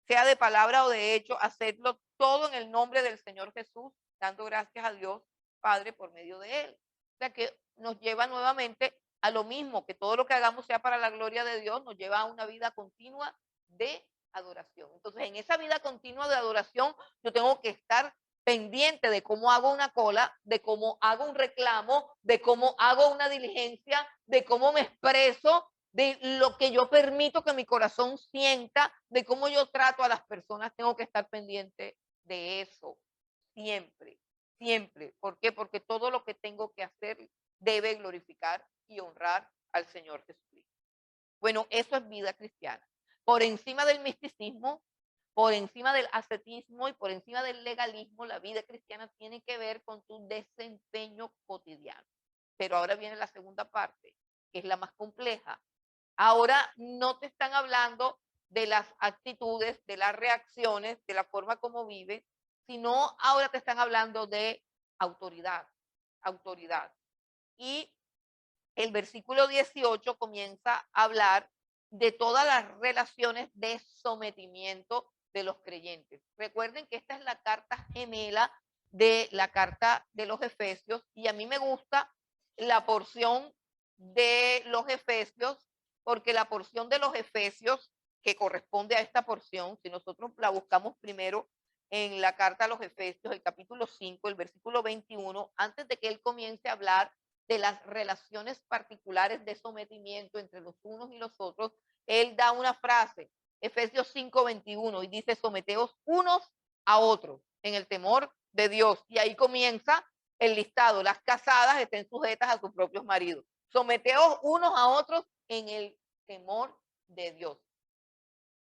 sea de palabra o de hecho, hacedlo todo en el nombre del Señor Jesús, dando gracias a Dios Padre por medio de él. O sea que nos lleva nuevamente a lo mismo, que todo lo que hagamos sea para la gloria de Dios, nos lleva a una vida continua de adoración. Entonces, en esa vida continua de adoración, yo tengo que estar pendiente de cómo hago una cola, de cómo hago un reclamo, de cómo hago una diligencia, de cómo me expreso, de lo que yo permito que mi corazón sienta, de cómo yo trato a las personas. Tengo que estar pendiente de eso siempre, siempre. ¿Por qué? Porque todo lo que tengo que hacer debe glorificar y honrar al Señor Jesucristo. Bueno, eso es vida cristiana. Por encima del misticismo, por encima del ascetismo y por encima del legalismo, la vida cristiana tiene que ver con tu desempeño cotidiano. Pero ahora viene la segunda parte, que es la más compleja. Ahora no te están hablando de las actitudes, de las reacciones, de la forma como vives, sino ahora te están hablando de autoridad, autoridad. Y el versículo 18 comienza a hablar de todas las relaciones de sometimiento de los creyentes. Recuerden que esta es la carta gemela de la carta de los Efesios, y a mí me gusta la porción de los Efesios, porque la porción de los Efesios que corresponde a esta porción, si nosotros la buscamos primero en la carta a los Efesios, el capítulo 5, el versículo 21, antes de que él comience a hablar de las relaciones particulares de sometimiento entre los unos y los otros, él da una frase, Efesios 5:21, y dice: someteos unos a otros en el temor de Dios. Y ahí comienza el listado: las casadas estén sujetas a sus propios maridos. Someteos unos a otros en el temor de Dios.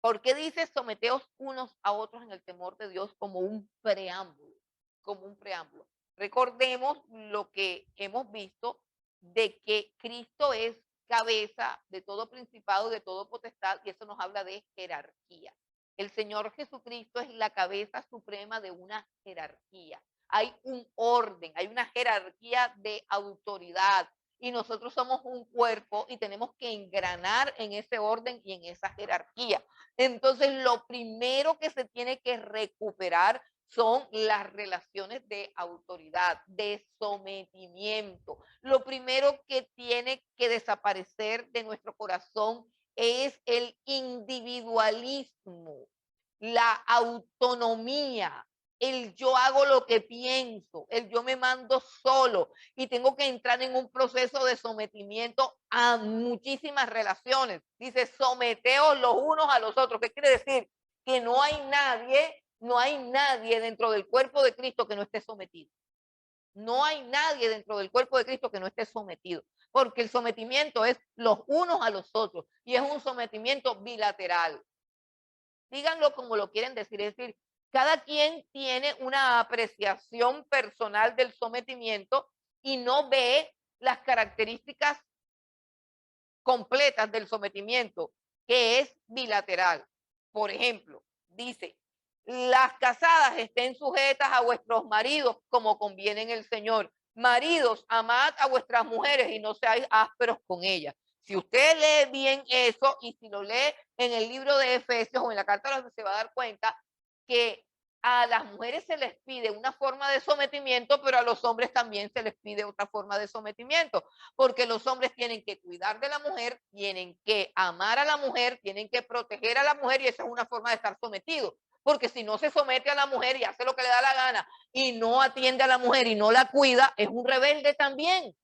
¿Por qué dice someteos unos a otros en el temor de Dios como un preámbulo? Como un preámbulo. Recordemos lo que hemos visto de que Cristo es cabeza de todo principado, de todo potestad, y eso nos habla de jerarquía. El Señor Jesucristo es la cabeza suprema de una jerarquía. Hay un orden, hay una jerarquía de autoridad, y nosotros somos un cuerpo y tenemos que engranar en ese orden y en esa jerarquía. Entonces, lo primero que se tiene que recuperar son las relaciones de autoridad, de sometimiento. Lo primero que tiene que desaparecer de nuestro corazón es el individualismo, la autonomía, el yo hago lo que pienso, el yo me mando solo, y tengo que entrar en un proceso de sometimiento a muchísimas relaciones. Dice: someteos los unos a los otros. ¿Qué quiere decir? Que no hay nadie dentro del cuerpo de Cristo que no esté sometido. No hay nadie dentro del cuerpo de Cristo que no esté sometido, porque el sometimiento es los unos a los otros y es un sometimiento bilateral. Díganlo como lo quieren decir, es decir, cada quien tiene una apreciación personal del sometimiento y no ve las características completas del sometimiento, que es bilateral. Por ejemplo, dice: las casadas estén sujetas a vuestros maridos como conviene en el Señor. Maridos, amad a vuestras mujeres y no seáis ásperos con ellas. Si usted lee bien eso, y si lo lee en el libro de Efesios o en la carta a los, se va a dar cuenta que a las mujeres se les pide una forma de sometimiento, pero a los hombres también se les pide otra forma de sometimiento, porque los hombres tienen que cuidar de la mujer, tienen que amar a la mujer, tienen que proteger a la mujer, y esa es una forma de estar sometido. Porque si no se somete a la mujer y hace lo que le da la gana y no atiende a la mujer y no la cuida, es un rebelde también.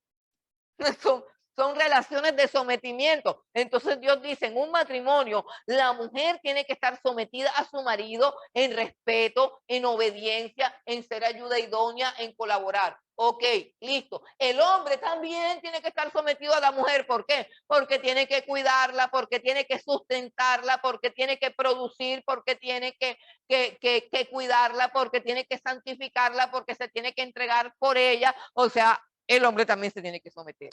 Son relaciones de sometimiento. Entonces Dios dice: en un matrimonio, la mujer tiene que estar sometida a su marido en respeto, en obediencia, en ser ayuda idónea, en colaborar. Ok, listo. El hombre también tiene que estar sometido a la mujer. ¿Por qué? Porque tiene que cuidarla, porque tiene que sustentarla, porque tiene que producir, porque tiene que cuidarla, porque tiene que santificarla, porque se tiene que entregar por ella. O sea, el hombre también se tiene que someter.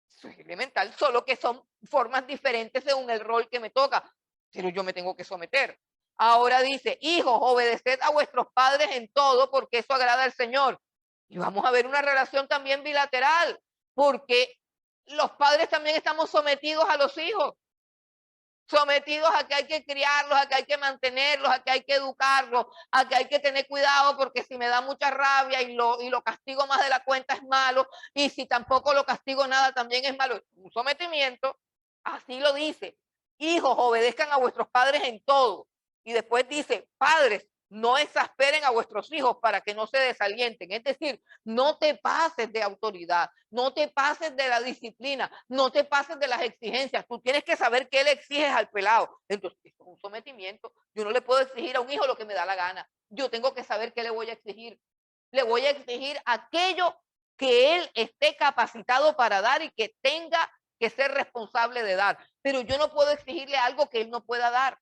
Eso es elemental, solo que son formas diferentes según el rol que me toca, pero yo me tengo que someter. Ahora dice: hijos, obedeced a vuestros padres en todo, porque eso agrada al Señor. Y vamos a ver una relación también bilateral, porque los padres también estamos sometidos a los hijos, sometidos a que hay que criarlos, a que hay que mantenerlos, a que hay que educarlos, a que hay que tener cuidado, porque si me da mucha rabia y lo castigo más de la cuenta es malo, y si tampoco lo castigo nada también es malo. Un sometimiento, así lo dice: hijos, obedezcan a vuestros padres en todo. Y después dice: padres, no exasperen a vuestros hijos para que no se desalienten. Es decir, no te pases de autoridad, no te pases de la disciplina, no te pases de las exigencias. Tú tienes que saber qué le exiges al pelado. Entonces, esto es un sometimiento. Yo no le puedo exigir a un hijo lo que me da la gana. Yo tengo que saber qué le voy a exigir. Le voy a exigir aquello que él esté capacitado para dar y que tenga que ser responsable de dar. Pero yo no puedo exigirle algo que él no pueda dar.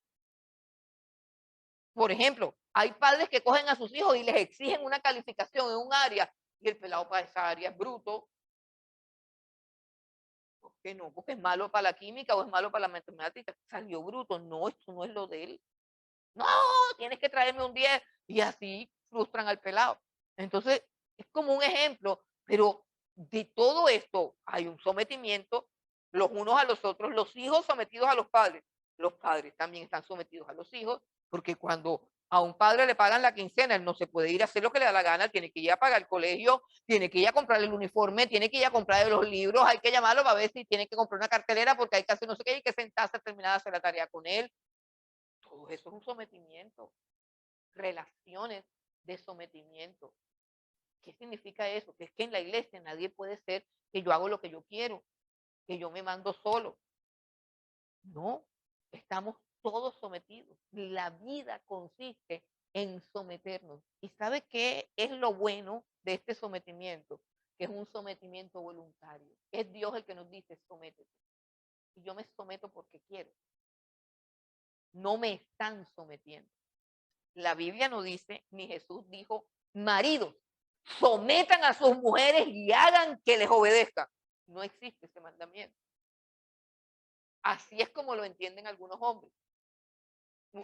Por ejemplo, hay padres que cogen a sus hijos y les exigen una calificación en un área y el pelado para esa área es bruto. ¿Por qué no? Porque es malo para la química o es malo para la matemática. Salió bruto. No, esto no es lo de él. No, tienes que traerme un 10, y así frustran al pelado. Entonces, es como un ejemplo, pero de todo esto hay un sometimiento los unos a los otros, los hijos sometidos a los padres también están sometidos a los hijos, porque cuando a un padre le pagan la quincena, él no se puede ir a hacer lo que le da la gana, tiene que ir a pagar el colegio, tiene que ir a comprar el uniforme, tiene que ir a comprar los libros, hay que llamarlo para ver si tiene que comprar una cartelera porque hay que hacer no sé qué, hay que sentarse a terminar de hacer la tarea con él. Todo eso es un sometimiento, relaciones de sometimiento. ¿Qué significa eso? Que es que en la iglesia nadie puede ser que yo hago lo que yo quiero, que yo me mando solo. No, estamos todos sometidos. La vida consiste en someternos. ¿Y sabe qué es lo bueno de este sometimiento? Que es un sometimiento voluntario. Es Dios el que nos dice, sométete. Y yo me someto porque quiero. No me están sometiendo. La Biblia no dice, ni Jesús dijo, maridos, sometan a sus mujeres y hagan que les obedezcan. No existe ese mandamiento. Así es como lo entienden algunos hombres.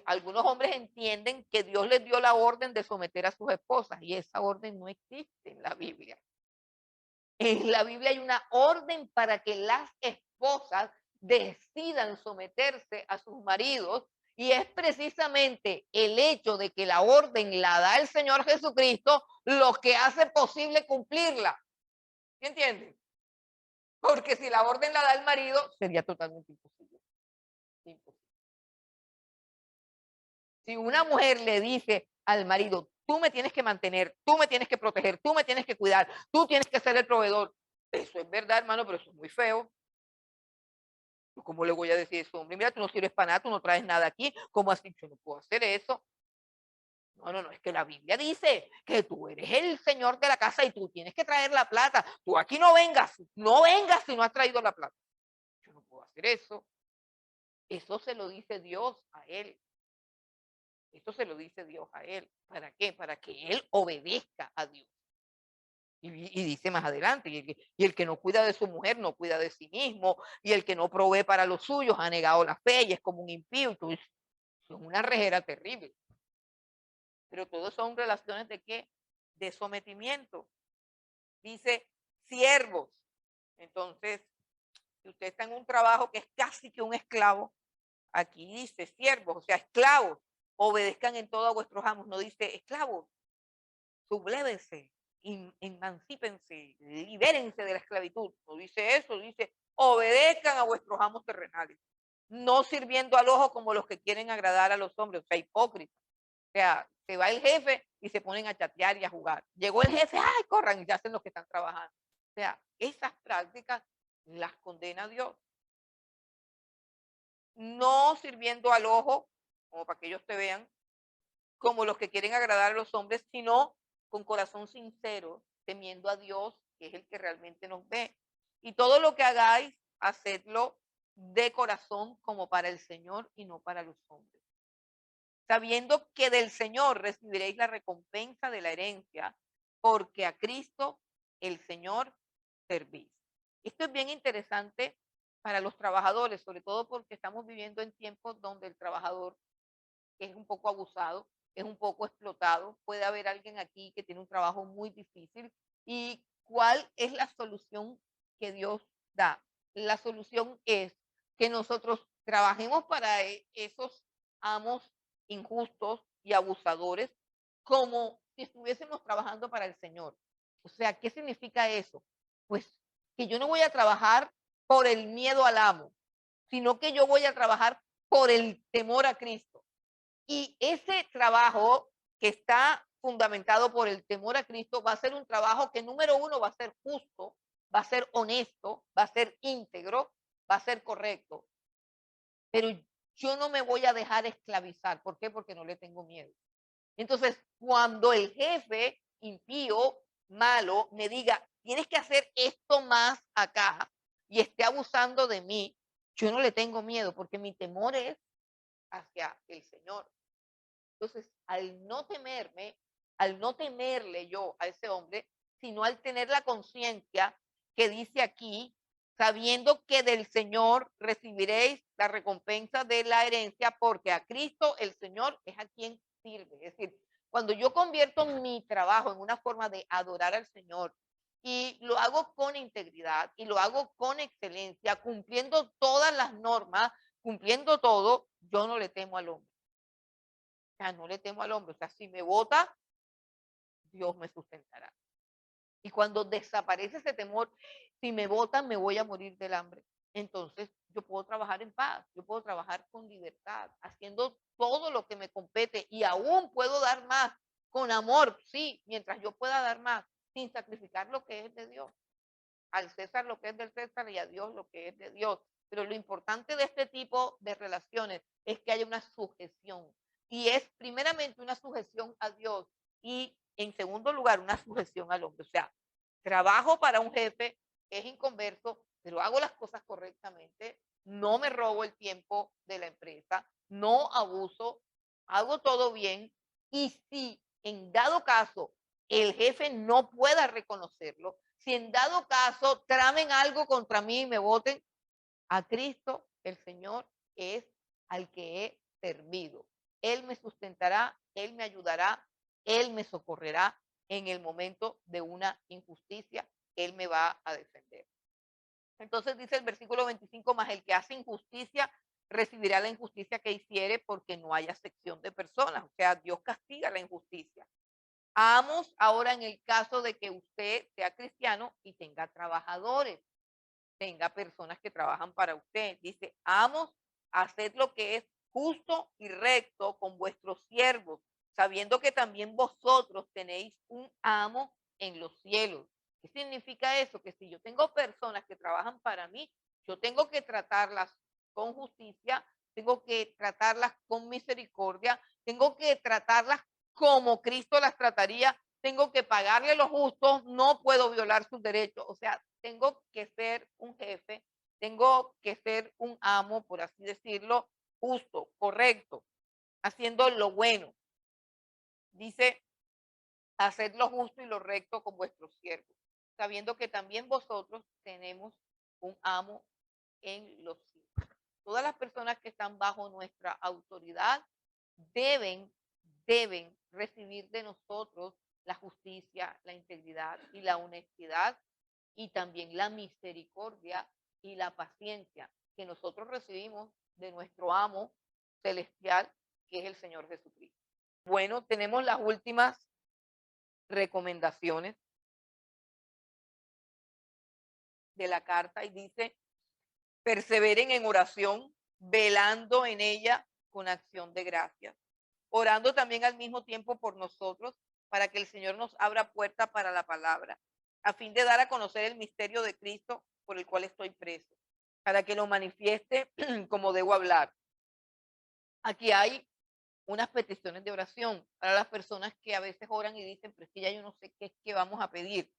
Algunos hombres entienden que Dios les dio la orden de someter a sus esposas y esa orden no existe en la Biblia. En la Biblia hay una orden para que las esposas decidan someterse a sus maridos y es precisamente el hecho de que la orden la da el Señor Jesucristo lo que hace posible cumplirla. ¿Sí entienden? Porque si la orden la da el marido, sería totalmente imposible. Imposible. Si una mujer le dice al marido, tú me tienes que mantener, tú me tienes que proteger, tú me tienes que cuidar, tú tienes que ser el proveedor, eso es verdad, hermano, pero eso es muy feo. ¿Cómo le voy a decir eso, hombre? Mira, tú no sirves para nada, tú no traes nada aquí. ¿Cómo así? Yo no puedo hacer eso. No, no, no, es que la Biblia dice que tú eres el señor de la casa y tú tienes que traer la plata. Tú aquí no vengas, no vengas si no has traído la plata. Yo no puedo hacer eso. Eso se lo dice Dios a él. Eso se lo dice Dios a él. ¿Para qué? Para que él obedezca a Dios. Y dice más adelante, y el que no cuida de su mujer no cuida de sí mismo, y el que no provee para los suyos ha negado la fe y es como un impío. Es una rejera terrible. Pero todos son relaciones de qué? De sometimiento. Dice siervos. Entonces, si usted está en un trabajo que es casi que un esclavo, aquí dice siervos, o sea, esclavos, obedezcan en todo a vuestros amos. No dice esclavos, sublévense, emancípense, libérense de la esclavitud. No dice eso, dice obedezcan a vuestros amos terrenales, no sirviendo al ojo como los que quieren agradar a los hombres, o sea, hipócritas. O sea, se va el jefe y se ponen a chatear y a jugar. Llegó el jefe, ¡ay, corran! Y ya hacen los que están trabajando. O sea, esas prácticas las condena Dios. No sirviendo al ojo, como para que ellos te vean, como los que quieren agradar a los hombres, sino con corazón sincero, temiendo a Dios, que es el que realmente nos ve. Y todo lo que hagáis, hacedlo de corazón como para el Señor y no para los hombres, sabiendo que del Señor recibiréis la recompensa de la herencia, porque a Cristo el Señor servís. Esto es bien interesante para los trabajadores, sobre todo porque estamos viviendo en tiempos donde el trabajador es un poco abusado, es un poco explotado. Puede haber alguien aquí que tiene un trabajo muy difícil. ¿Y cuál es la solución que Dios da? La solución es que nosotros trabajemos para esos amos injustos y abusadores como si estuviésemos trabajando para el Señor. O sea, ¿qué significa eso? Pues que yo no voy a trabajar por el miedo al amo, sino que yo voy a trabajar por el temor a Cristo. Y ese trabajo que está fundamentado por el temor a Cristo va a ser un trabajo que, número uno, va a ser justo, va a ser honesto, va a ser íntegro, va a ser correcto. Pero yo no me voy a dejar esclavizar. ¿Por qué? Porque no le tengo miedo. Entonces, cuando el jefe impío, malo, me diga, tienes que hacer esto más acá y esté abusando de mí, yo no le tengo miedo porque mi temor es hacia el Señor. Entonces, al no temerme, al no temerle yo a ese hombre, sino al tener la conciencia que dice aquí, sabiendo que del Señor recibiréis la recompensa de la herencia, porque a Cristo el Señor es a quien sirve. Es decir, cuando yo convierto mi trabajo en una forma de adorar al Señor y lo hago con integridad y lo hago con excelencia, cumpliendo todas las normas, cumpliendo todo, yo no le temo al hombre. O sea, no le temo al hombre. O sea, si me vota, Dios me sustentará. Y cuando desaparece ese temor, si me votan, me voy a morir del hambre. Entonces, yo puedo trabajar en paz, yo puedo trabajar con libertad, haciendo todo lo que me compete y aún puedo dar más, con amor, sí, mientras yo pueda dar más, sin sacrificar lo que es de Dios. Al César lo que es del César y a Dios lo que es de Dios. Pero lo importante de este tipo de relaciones es que haya una sujeción. Y es primeramente una sujeción a Dios y en segundo lugar una sujeción al hombre. O sea, trabajo para un jefe que es inconverso, pero hago las cosas correctamente, no me robo el tiempo de la empresa, no abuso, hago todo bien. Y si en dado caso el jefe no pueda reconocerlo, si en dado caso tramen algo contra mí y me voten, a Cristo, el Señor, es al que he servido. Él me sustentará, Él me ayudará, Él me socorrerá en el momento de una injusticia, Él me va a defender. Entonces dice el versículo 25, más el que hace injusticia recibirá la injusticia que hiciere porque no haya acepción de personas. O sea, Dios castiga la injusticia. Amos ahora en el caso de que usted sea cristiano y tenga trabajadores, tenga personas que trabajan para usted. Dice, amos, haced lo que es justo y recto con vuestros siervos, sabiendo que también vosotros tenéis un amo en los cielos. ¿Qué significa eso? Que si yo tengo personas que trabajan para mí, yo tengo que tratarlas con justicia, tengo que tratarlas con misericordia, tengo que tratarlas como Cristo las trataría, tengo que pagarle lo justo, no puedo violar sus derechos. O sea, tengo que ser un jefe, tengo que ser un amo, por así decirlo, justo, correcto, haciendo lo bueno. Dice, haced lo justo y lo recto con vuestros siervos, sabiendo que también vosotros tenemos un amo en los cielos. Todas las personas que están bajo nuestra autoridad deben, deben recibir de nosotros la justicia, la integridad y la honestidad y también la misericordia y la paciencia que nosotros recibimos de nuestro amo celestial, que es el Señor Jesucristo. Bueno, tenemos las últimas recomendaciones de la carta y dice, perseveren en oración, velando en ella con acción de gracias, orando también al mismo tiempo por nosotros, para que el Señor nos abra puerta para la palabra, a fin de dar a conocer el misterio de Cristo por el cual estoy preso, para que lo manifieste como debo hablar. Aquí hay unas peticiones de oración para las personas que a veces oran y dicen, pero es que ya yo no sé qué es que vamos a pedir.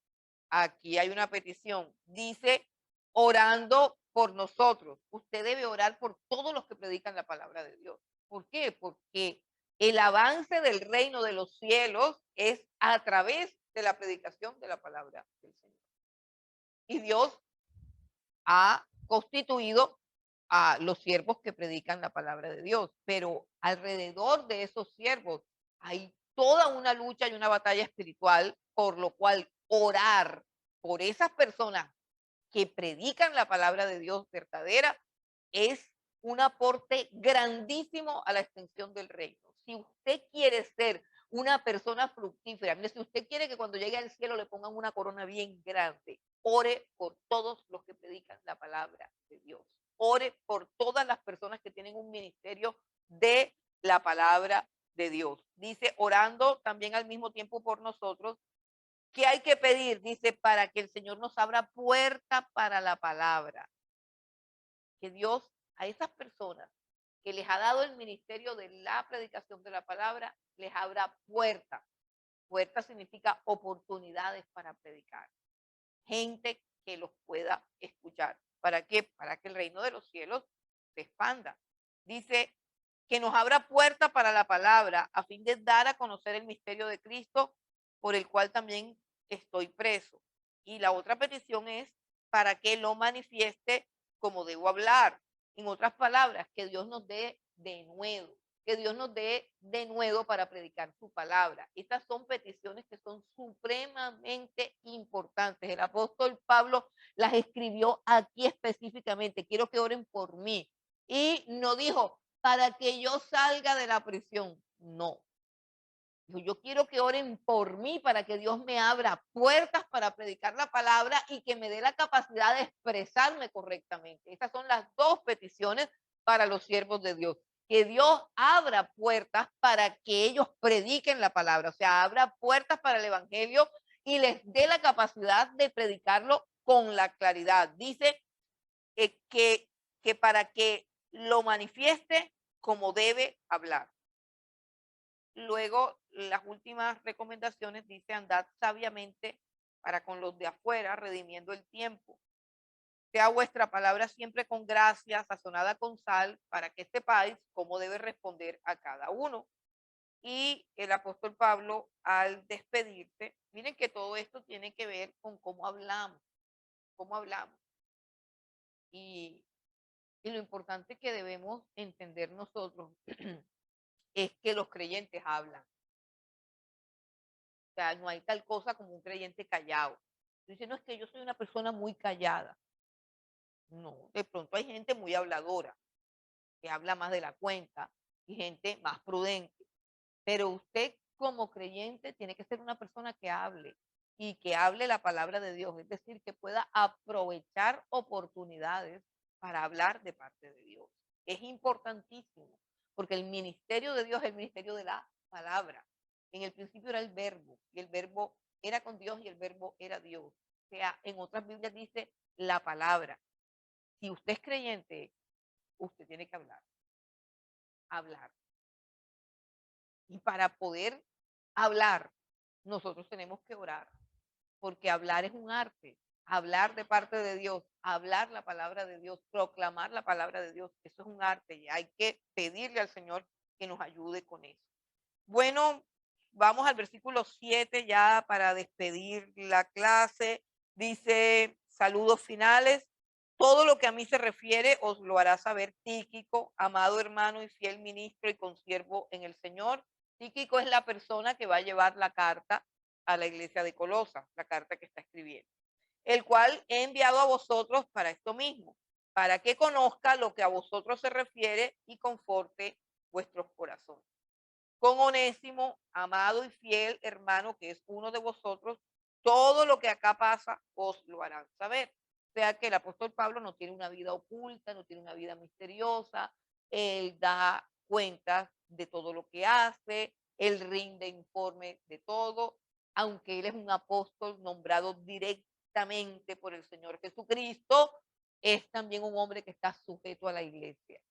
Aquí hay una petición. Dice, orando por nosotros. Usted debe orar por todos los que predican la palabra de Dios. ¿Por qué? Porque el avance del reino de los cielos es a través de la predicación de la palabra del Señor. Y Dios ha constituido a los siervos que predican la palabra de Dios, pero alrededor de esos siervos hay toda una lucha y una batalla espiritual, por lo cual orar por esas personas que predican la palabra de Dios verdadera es un aporte grandísimo a la extensión del reino. Si usted quiere ser una persona fructífera, mire, si usted quiere que cuando llegue al cielo le pongan una corona bien grande, ore por todos los que predican la palabra de Dios. Ore por todas las personas que tienen un ministerio de la palabra de Dios. Dice, orando también al mismo tiempo por nosotros. ¿Qué hay que pedir? Dice, para que el Señor nos abra puerta para la palabra. Que Dios a esas personas que les ha dado el ministerio de la predicación de la palabra, les abra puertas. Puerta significa oportunidades para predicar. Gente que los pueda escuchar. ¿Para qué? Para que el reino de los cielos se expanda. Dice que nos abra puerta para la palabra a fin de dar a conocer el misterio de Cristo, por el cual también estoy preso. Y la otra petición es para que lo manifieste como debo hablar. En otras palabras, que Dios nos dé de nuevo, que Dios nos dé de nuevo para predicar su palabra. Estas son peticiones que son supremamente importantes. El apóstol Pablo las escribió aquí específicamente. Quiero que oren por mí. Y no dijo, para que yo salga de la prisión. No. Yo quiero que oren por mí para que Dios me abra puertas para predicar la palabra y que me dé la capacidad de expresarme correctamente. Estas son las dos peticiones para los siervos de Dios. Que Dios abra puertas para que ellos prediquen la palabra, o sea, abra puertas para el evangelio y les dé la capacidad de predicarlo con la claridad. Dice que para que lo manifieste como debe hablar. Luego, las últimas recomendaciones dice: andad sabiamente para con los de afuera, redimiendo el tiempo. Sea vuestra palabra siempre con gracia, sazonada con sal, para que sepáis cómo debe responder a cada uno. Y el apóstol Pablo, al despedirse, miren que todo esto tiene que ver con cómo hablamos, cómo hablamos. Y lo importante que debemos entender nosotros es que los creyentes hablan. O sea, no hay tal cosa como un creyente callado. Dice, no, es que yo soy una persona muy callada. No, de pronto hay gente muy habladora, que habla más de la cuenta, y gente más prudente. Pero usted como creyente tiene que ser una persona que hable y que hable la palabra de Dios, es decir, que pueda aprovechar oportunidades para hablar de parte de Dios. Es importantísimo, porque el ministerio de Dios es el ministerio de la palabra. En el principio era el verbo, y el verbo era con Dios y el verbo era Dios. O sea, en otras Biblias dice la palabra. Si usted es creyente, usted tiene que hablar, hablar. Y para poder hablar, nosotros tenemos que orar, porque hablar es un arte. Hablar de parte de Dios, hablar la palabra de Dios, proclamar la palabra de Dios, eso es un arte y hay que pedirle al Señor que nos ayude con eso. Bueno, vamos al versículo 7 ya para despedir la clase. Dice, saludos finales. Todo lo que a mí se refiere os lo hará saber Tíquico, amado hermano y fiel ministro y consiervo en el Señor. Tíquico es la persona que va a llevar la carta a la iglesia de Colosas, la carta que está escribiendo, el cual he enviado a vosotros para esto mismo, para que conozca lo que a vosotros se refiere y conforte vuestros corazones. Con Onésimo, amado y fiel hermano, que es uno de vosotros, todo lo que acá pasa os lo harán saber. O sea que el apóstol Pablo no tiene una vida oculta, no tiene una vida misteriosa, él da cuentas de todo lo que hace, él rinde informe de todo, aunque él es un apóstol nombrado directamente por el Señor Jesucristo, es también un hombre que está sujeto a la iglesia,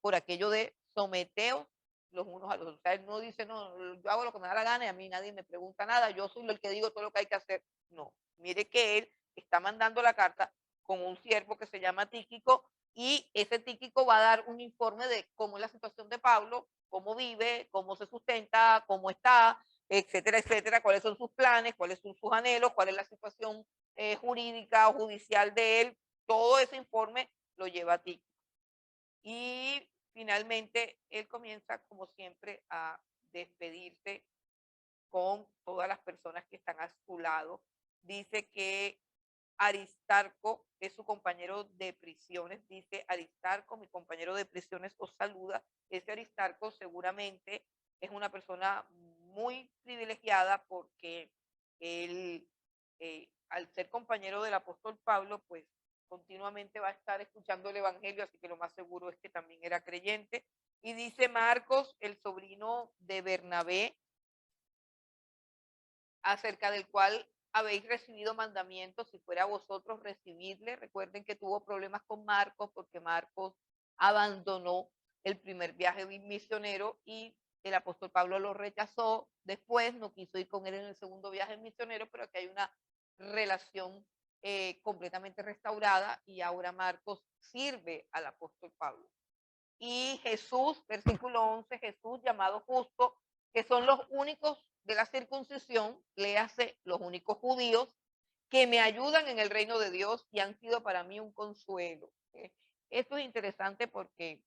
por aquello de someteos los unos a los otros. O sea, él no dice, no, yo hago lo que me da la gana y a mí nadie me pregunta nada, yo soy el que digo todo lo que hay que hacer. No, mire que él está mandando la carta con un siervo que se llama Tíquico, y ese Tíquico va a dar un informe de cómo es la situación de Pablo, cómo vive, cómo se sustenta, cómo está, etcétera, etcétera, cuáles son sus planes, cuáles son sus anhelos, cuál es la situación jurídica o judicial de él. Todo ese informe lo lleva a Tíquico. Y finalmente él comienza, como siempre, a despedirse con todas las personas que están a su lado. Dice que Aristarco es su compañero de prisiones. Dice, Aristarco, mi compañero de prisiones, os saluda. Ese Aristarco seguramente es una persona muy privilegiada, porque él, al ser compañero del apóstol Pablo, pues continuamente va a estar escuchando el evangelio, así que lo más seguro es que también era creyente. Y dice Marcos, el sobrino de Bernabé, acerca del cual habéis recibido mandamientos, si fuera a vosotros recibirle. Recuerden que tuvo problemas con Marcos, porque Marcos abandonó el primer viaje misionero y el apóstol Pablo lo rechazó. Después no quiso ir con él en el segundo viaje misionero, pero aquí hay una relación completamente restaurada, y ahora Marcos sirve al apóstol Pablo. Y Jesús, versículo 11, Jesús llamado justo, que son los únicos de la circuncisión, le hace los únicos judíos que me ayudan en el reino de Dios y han sido para mí un consuelo. Esto es interesante porque,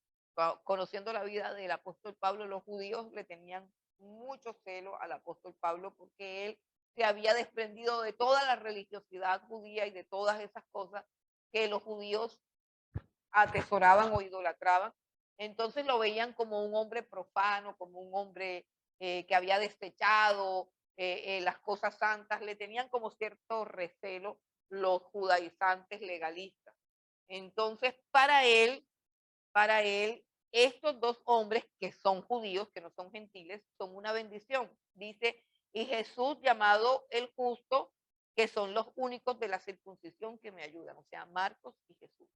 conociendo la vida del apóstol Pablo, los judíos le tenían mucho celo al apóstol Pablo, porque él se había desprendido de toda la religiosidad judía y de todas esas cosas que los judíos atesoraban o idolatraban. Entonces lo veían como un hombre profano, como un hombre que había desechado las cosas santas. Le tenían como cierto recelo los judaizantes legalistas. Entonces para él, estos dos hombres que son judíos, que no son gentiles, son una bendición. Dice, y Jesús llamado el justo, que son los únicos de la circuncisión que me ayudan, o sea, Marcos y Jesús.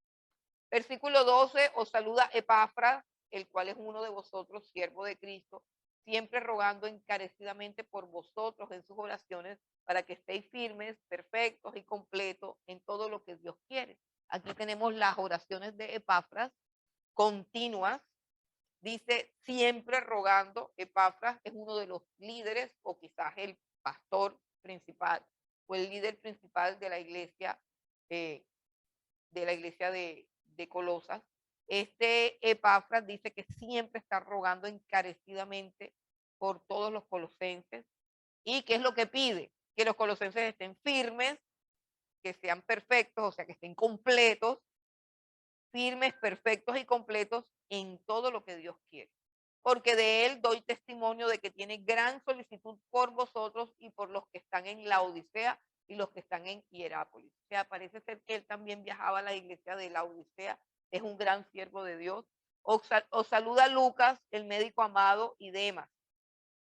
Versículo 12, os saluda Epafras, el cual es uno de vosotros, siervo de Cristo, siempre rogando encarecidamente por vosotros en sus oraciones, para que estéis firmes, perfectos y completos en todo lo que Dios quiere. Aquí tenemos las oraciones de Epafras continuas. Dice siempre rogando. Epafras es uno de los líderes o quizás el pastor principal o el líder principal de la iglesia eh, de Colosas. Este Epafras dice que siempre está rogando encarecidamente por todos los colosenses. ¿Y qué es lo que pide? Que los colosenses estén firmes, que sean perfectos, o sea, que estén completos, firmes, perfectos y completos en todo lo que Dios quiere. Porque de él doy testimonio de que tiene gran solicitud por vosotros y por los que están en la Odisea y los que están en Hierápolis. O sea, parece ser que él también viajaba a la iglesia de la Odisea, es un gran siervo de Dios. Os saluda Lucas, el médico amado, y Demas.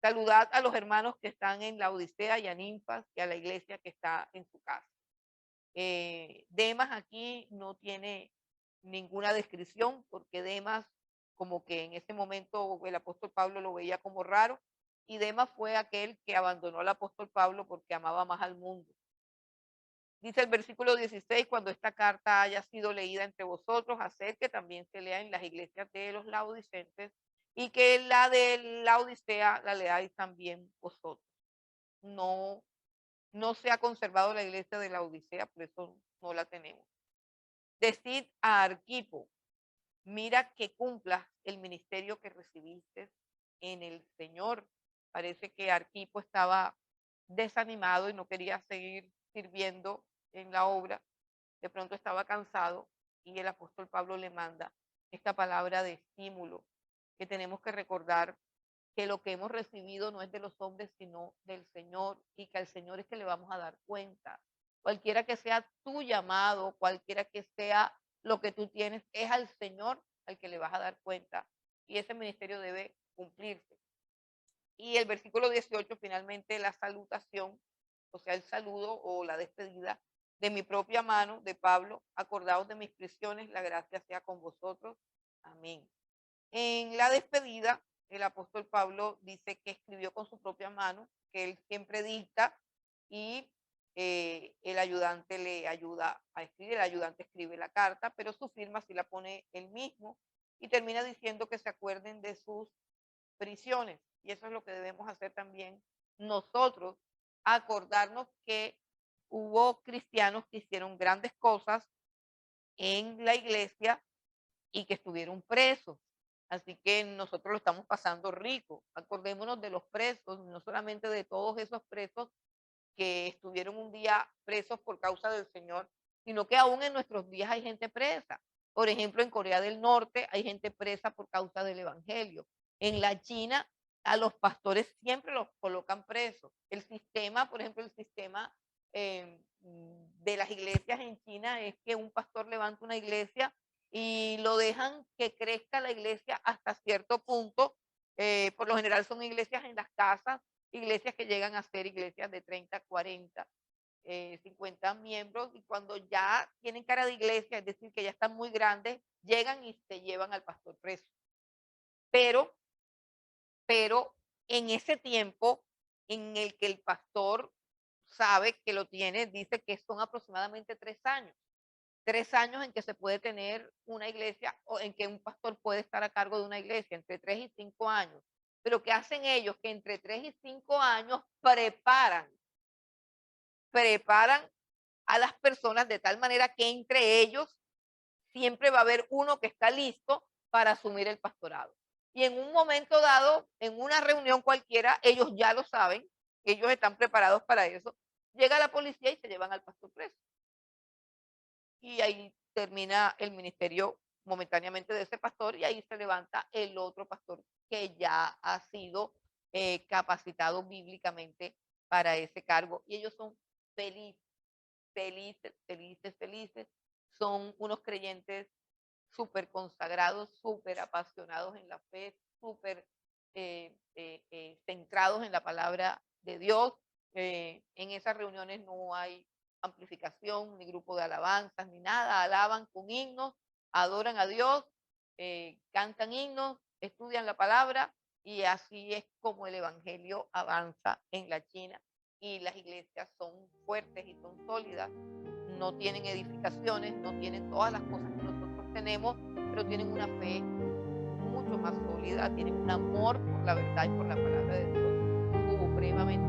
Saludad a los hermanos que están en la Odisea y a Ninfas y a la iglesia que está en su casa. Demas aquí no tiene ninguna descripción porque Demas como que en ese momento el apóstol Pablo lo veía como raro y Demas fue aquel que abandonó al apóstol Pablo porque amaba más al mundo. Dice el versículo 16, cuando esta carta haya sido leída entre vosotros, hacer que también se lea en las iglesias de los laodicenses y que la de la Odisea la leáis también vosotros. No se ha conservado la iglesia de la Odisea, por eso no la tenemos. Decid a Arquipo, mira que cumplas el ministerio que recibiste en el Señor. Parece que Arquipo estaba desanimado y no quería seguir sirviendo en la obra. De pronto estaba cansado y el apóstol Pablo le manda esta palabra de estímulo, que tenemos que recordar que lo que hemos recibido no es de los hombres, sino del Señor, y que al Señor es que le vamos a dar cuenta. Cualquiera que sea tu llamado, cualquiera que sea lo que tú tienes, es al Señor al que le vas a dar cuenta. Y ese ministerio debe cumplirse. Y el versículo 18, finalmente, la salutación, o sea, el saludo o la despedida de mi propia mano, de Pablo, acordaos de mis prisiones, la gracia sea con vosotros. Amén. En la despedida, el apóstol Pablo dice que escribió con su propia mano, que él siempre dicta y el ayudante le ayuda a escribir, el ayudante escribe la carta, pero su firma sí la pone él mismo y termina diciendo que se acuerden de sus prisiones. Y eso es lo que debemos hacer también nosotros, acordarnos que hubo cristianos que hicieron grandes cosas en la iglesia y que estuvieron presos. Así que nosotros lo estamos pasando rico. Acordémonos de los presos, no solamente de todos esos presos que estuvieron un día presos por causa del Señor, sino que aún en nuestros días hay gente presa. Por ejemplo, en Corea del Norte hay gente presa por causa del Evangelio. En la China a los pastores siempre los colocan presos. El sistema, por ejemplo, el sistema de las iglesias en China es que un pastor levanta una iglesia y lo dejan que crezca la iglesia hasta cierto punto. Por lo general son iglesias en las casas, iglesias que llegan a ser iglesias de 30, 40, 50 miembros, y cuando ya tienen cara de iglesia, es decir, que ya están muy grandes, llegan y se llevan al pastor preso. Pero en ese tiempo en el que el pastor sabe que lo tiene, dice que son aproximadamente 3 años. 3 años en que se puede tener una iglesia o en que un pastor puede estar a cargo de una iglesia, entre 3 y 5 años. Pero ¿qué hacen ellos? Que entre 3 y 5 años preparan a las personas de tal manera que entre ellos siempre va a haber uno que está listo para asumir el pastorado. Y en un momento dado, en una reunión cualquiera, ellos ya lo saben, ellos están preparados para eso. Llega la policía y se llevan al pastor preso. Y ahí termina el ministerio momentáneamente de ese pastor y ahí se levanta el otro pastor que ya ha sido capacitado bíblicamente para ese cargo. Y ellos son felices, felices, felices, felices. Son unos creyentes súper consagrados, súper apasionados en la fe, súper centrados en la palabra de Dios. En esas reuniones no hay amplificación, ni grupo de alabanzas, ni nada. Alaban con himnos, adoran a Dios, cantan himnos, estudian la palabra y así es como el evangelio avanza en la China. Y las iglesias son fuertes y son sólidas, no tienen edificaciones, no tienen todas las cosas que nosotros tenemos, pero tienen una fe mucho más sólida, tienen un amor por la verdad y por la palabra de Dios supremamente